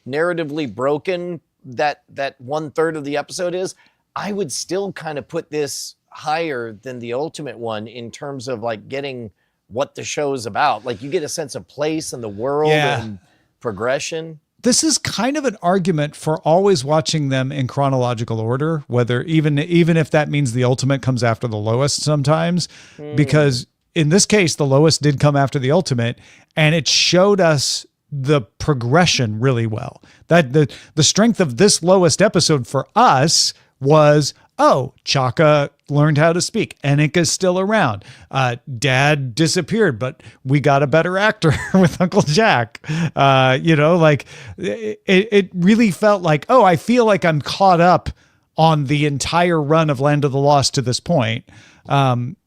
Speaker 2: narratively broken that 1/3 of the episode is, I would still kind of put this higher than the ultimate one in terms of getting what the show's about. You get a sense of place in the world and progression.
Speaker 1: This is kind of an argument for always watching them in chronological order, whether even if that means the ultimate comes after the lowest sometimes, because in this case, the lowest did come after the ultimate, and it showed us the progression really well. That the strength of this lowest episode for us was, Chaka learned how to speak. Enika's still around. Dad disappeared, but we got a better actor with Uncle Jack. It really felt like, I feel like I'm caught up on the entire run of Land of the Lost to this point.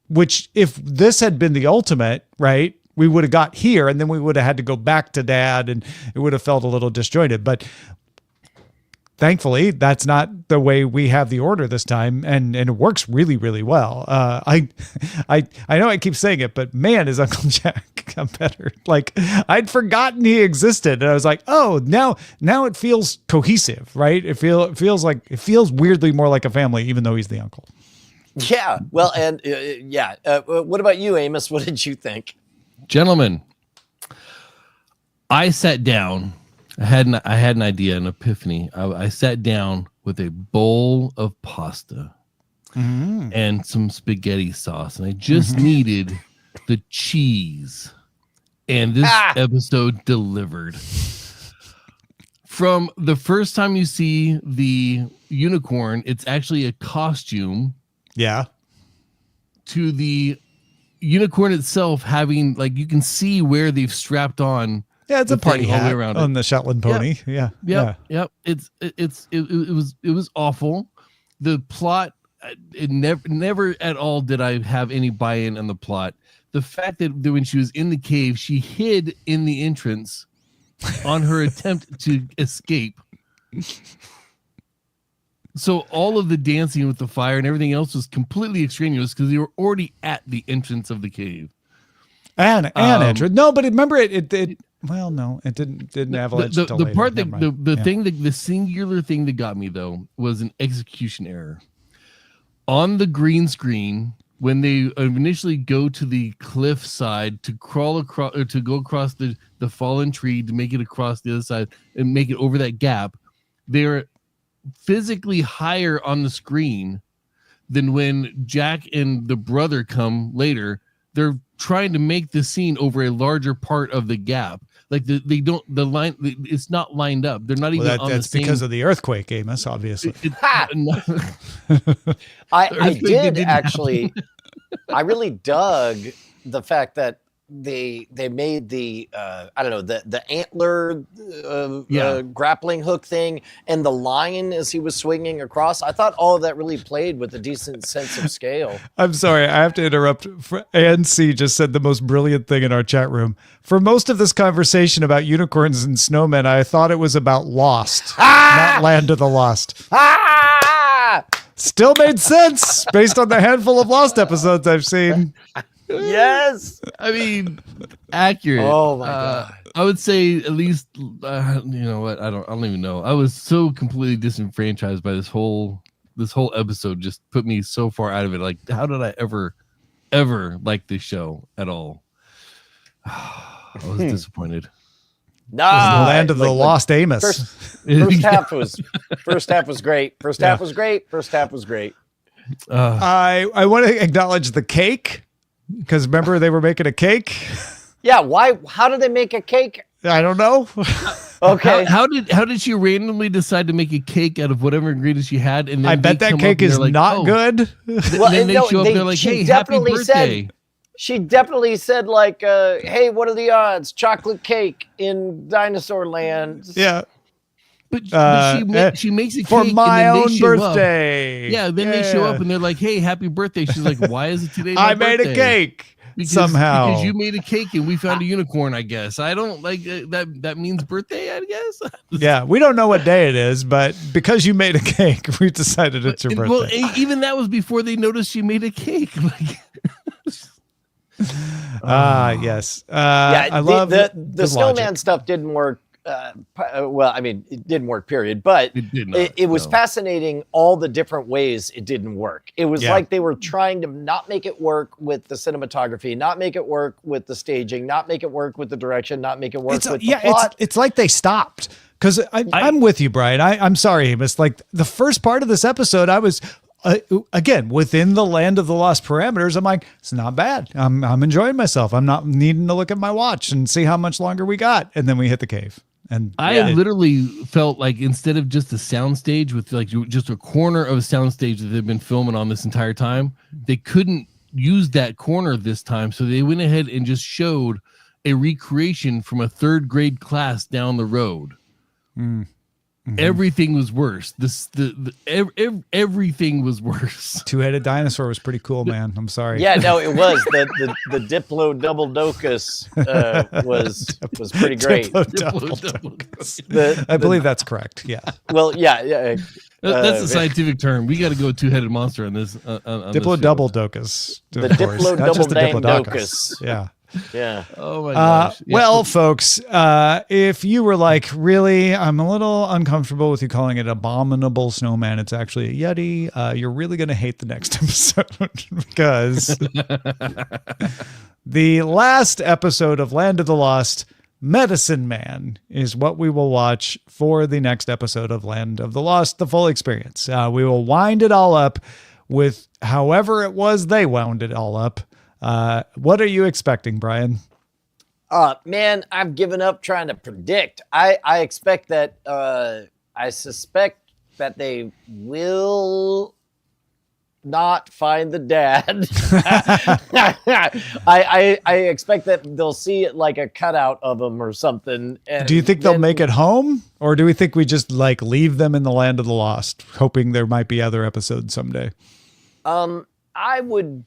Speaker 1: Which, if this had been the ultimate, right, we would have got here, and then we would have had to go back to Dad, and it would have felt a little disjointed. But thankfully, that's not the way we have the order this time, and it works really, really well. I know I keep saying it, but man, is Uncle Jack better. I'd forgotten he existed, and I was like, now it feels cohesive, right? It feels weirdly more like a family, even though he's the uncle.
Speaker 2: Yeah. Well, and what about you, Amos? What did you think?
Speaker 5: Gentlemen, I sat down. I had an idea, an epiphany. I sat down with a bowl of pasta and some spaghetti sauce, and I just needed the cheese. And this episode delivered. From the first time you see the unicorn, it's actually a costume.
Speaker 1: Yeah.
Speaker 5: To the unicorn itself having, you can see where they've strapped on. Yeah,
Speaker 1: it's a party hat around on the Shetland pony. Yep.
Speaker 5: Yep. It was awful. The plot, it never at all did I have any buy-in on the plot. The fact that when she was in the cave, she hid in the entrance on her attempt to escape. So all of the dancing with the fire and everything else was completely extraneous because they were already at the entrance of the cave.
Speaker 1: And entrance. No, but remember it well, no, it didn't avalanche
Speaker 5: the part that the singular thing that got me though was an execution error. On the green screen, when they initially go to the cliff side to crawl across or to go across the fallen tree to make it across the other side and make it over that gap, they're physically higher on the screen than when Jack and the brother come later. They're trying to make the scene over a larger part of the gap. It's not lined up. They're not even on the same. That's
Speaker 1: because of the earthquake, Amos, obviously.
Speaker 2: I did actually. I really dug the fact that they made the the antler grappling hook thing and the lion as he was swinging across. I thought all of that really played with a decent sense of scale.
Speaker 1: I'm sorry, I have to interrupt. Ann C just said the most brilliant thing in our chat room. For most of this conversation about unicorns and snowmen, I thought it was about Lost, not Land of the Lost. Still made sense based on the handful of Lost episodes I've seen.
Speaker 2: Yes.
Speaker 5: I mean, accurate.
Speaker 2: Oh my God.
Speaker 5: I would say at least. You know what? I don't even know. I was so completely disenfranchised by this whole episode. Just put me so far out of it. Like, how did I ever like this show at all? I was disappointed.
Speaker 2: Nah,
Speaker 1: The land of the lost Amos.
Speaker 2: First half was great. First half was great.
Speaker 1: I want to acknowledge the cake, because remember they were making a cake.
Speaker 2: Yeah, why? How did they make a cake?
Speaker 1: I don't know.
Speaker 2: Okay.
Speaker 5: How did she randomly decide to make a cake out of whatever ingredients she had? And then
Speaker 1: I bet that cake is not good.
Speaker 2: Well,
Speaker 5: then they show up, they're like, "Hey, happy birthday!"
Speaker 2: She definitely said, like, "Hey, what are the odds? Chocolate cake in Dinosaur Land."
Speaker 1: Yeah.
Speaker 5: But she makes a cake
Speaker 1: for my
Speaker 5: and then
Speaker 1: own
Speaker 5: they show up.
Speaker 1: birthday.
Speaker 5: Yeah, then they show up and they're like, "Hey, happy birthday!" She's like, "Why is it today?
Speaker 1: I made a cake somehow
Speaker 5: because you made a cake and we found a unicorn. I guess I don't like that. That means birthday. I guess.
Speaker 1: Yeah, we don't know what day it is, but because you made a cake, we decided it's your birthday.
Speaker 5: Well, even that was before they noticed she made a cake.
Speaker 1: Yes.
Speaker 2: Yeah,
Speaker 1: I love
Speaker 2: the snowman stuff didn't work. Well, I mean, it didn't work, period. But
Speaker 5: it did not.
Speaker 2: It was fascinating all the different ways it didn't work. It was like they were trying to not make it work with the cinematography, not make it work with the staging, not make it work with the direction, not make it work with the plot.
Speaker 1: It's like they stopped. Because I'm with you, Brian. I'm sorry, Amos. Like the first part of this episode, I was again within the land of the lost parameters. I'm like, it's not bad. I'm enjoying myself. I'm not needing to look at my watch and see how much longer we got. And then we hit the cave. And
Speaker 5: I literally felt like instead of just a soundstage with like just a corner of a soundstage that they've been filming on this entire time, they couldn't use that corner this time. So they went ahead and just showed a recreation from a 3rd grade class down the road. Mm-hmm. Everything was worse. Everything was worse.
Speaker 1: Two-headed dinosaur was pretty cool, man. I'm sorry.
Speaker 2: Yeah, no, it was the Diplo double docus was pretty great.
Speaker 1: I believe that's correct. Yeah.
Speaker 2: Well, yeah.
Speaker 5: That's a scientific term. We got to go two-headed monster on this.
Speaker 1: Diplo double docus.
Speaker 2: The Diplo double dang docus.
Speaker 1: Yeah.
Speaker 2: Yeah.
Speaker 5: Oh my gosh.
Speaker 1: Well, folks, if you were like, really, I'm a little uncomfortable with you calling it abominable snowman. It's actually a Yeti. You're really going to hate the next episode because the last episode of Land of the Lost, Medicine Man, is what we will watch for the next episode of Land of the Lost, the full experience. We will wind it all up with however it was they wound it all up. What are you expecting, Brian?
Speaker 2: Man, I've given up trying to predict. I expect that, I suspect that they will not find the dad. I expect that they'll see it like a cutout of him or something. And
Speaker 1: do you think they'll make it home, or do we think we just like leave them in the land of the lost, hoping there might be other episodes someday?
Speaker 2: I would,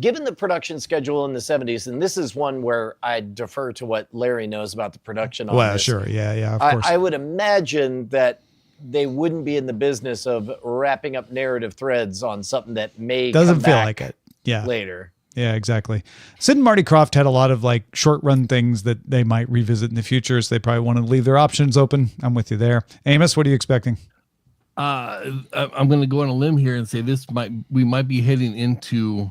Speaker 2: given the production schedule in the 70s, and this is one where I defer to what Larry knows about the production on this.
Speaker 1: Sure. Yeah, of course.
Speaker 2: I would imagine that they wouldn't be in the business of wrapping up narrative threads on something that may
Speaker 1: doesn't feel like it. Yeah.
Speaker 2: Later.
Speaker 1: Yeah, exactly. Sid and Marty Krofft had a lot of like short run things that they might revisit in the future, so they probably want to leave their options open. I'm with you there. Amos, what are you expecting?
Speaker 5: I'm going to go on a limb here and say we might be heading into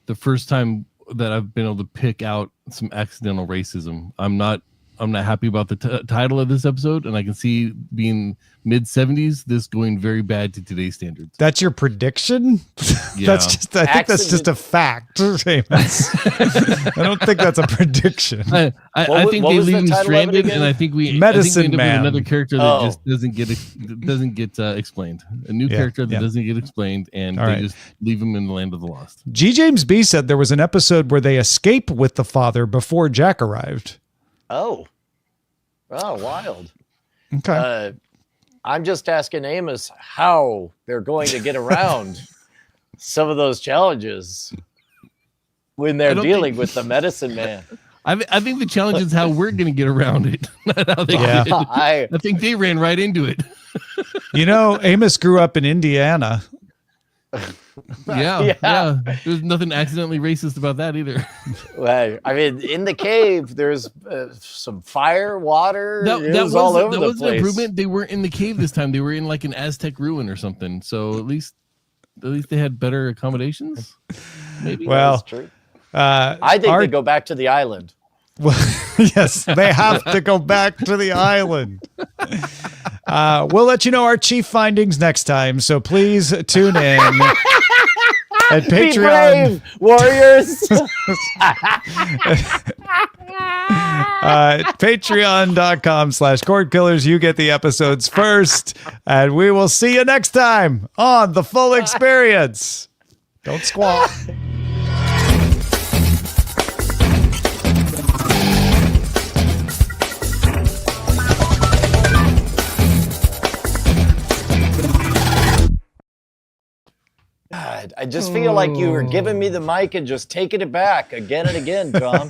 Speaker 5: the first time that I've been able to pick out some accidental racism. I'm not happy about the title of this episode, and I can see being mid-70s, this going very bad to today's standards.
Speaker 1: That's your prediction?
Speaker 5: Yeah.
Speaker 1: I think that's just a fact. Amos. I don't think that's a prediction.
Speaker 5: I think they leave him stranded, and I think we end up with another character that just doesn't get explained. A new character that doesn't get explained, and they just leave him in the land of the lost.
Speaker 1: G. James B said there was an episode where they escape with the father before Jack arrived.
Speaker 2: Oh, wild.
Speaker 1: Okay.
Speaker 2: I'm just asking Amos how they're going to get around some of those challenges when they're dealing with the medicine man.
Speaker 5: I think the challenge is how we're going to get around it. Not how they did it. I think they ran right into it.
Speaker 1: Amos grew up in Indiana.
Speaker 5: Yeah. There's nothing accidentally racist about that either.
Speaker 2: Well, I mean, in the cave, there's some fire, water.
Speaker 5: That
Speaker 2: was all over
Speaker 5: that
Speaker 2: the
Speaker 5: was
Speaker 2: place.
Speaker 5: an improvement. They weren't in the cave this time. They were in like an Aztec ruin or something. So at least they had better accommodations. Maybe.
Speaker 1: Well,
Speaker 2: That's true. I think they go back to the island.
Speaker 1: Well, yes, they have to go back to the island. We'll let you know our chief findings next time, so please tune in at
Speaker 2: Be
Speaker 1: Patreon.
Speaker 2: brave, warriors.
Speaker 1: Patreon.com/Cordkillers. You get the episodes first, and we will see you next time on The Full Experience. Don't squawk.
Speaker 2: God, I just feel like you were giving me the mic and just taking it back again and again, John.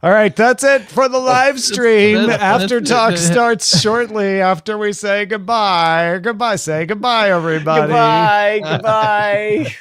Speaker 1: All right, that's it for the live stream.
Speaker 5: That's
Speaker 1: After
Speaker 5: it.
Speaker 1: talk starts shortly after we say goodbye. Say goodbye, everybody.
Speaker 2: Goodbye.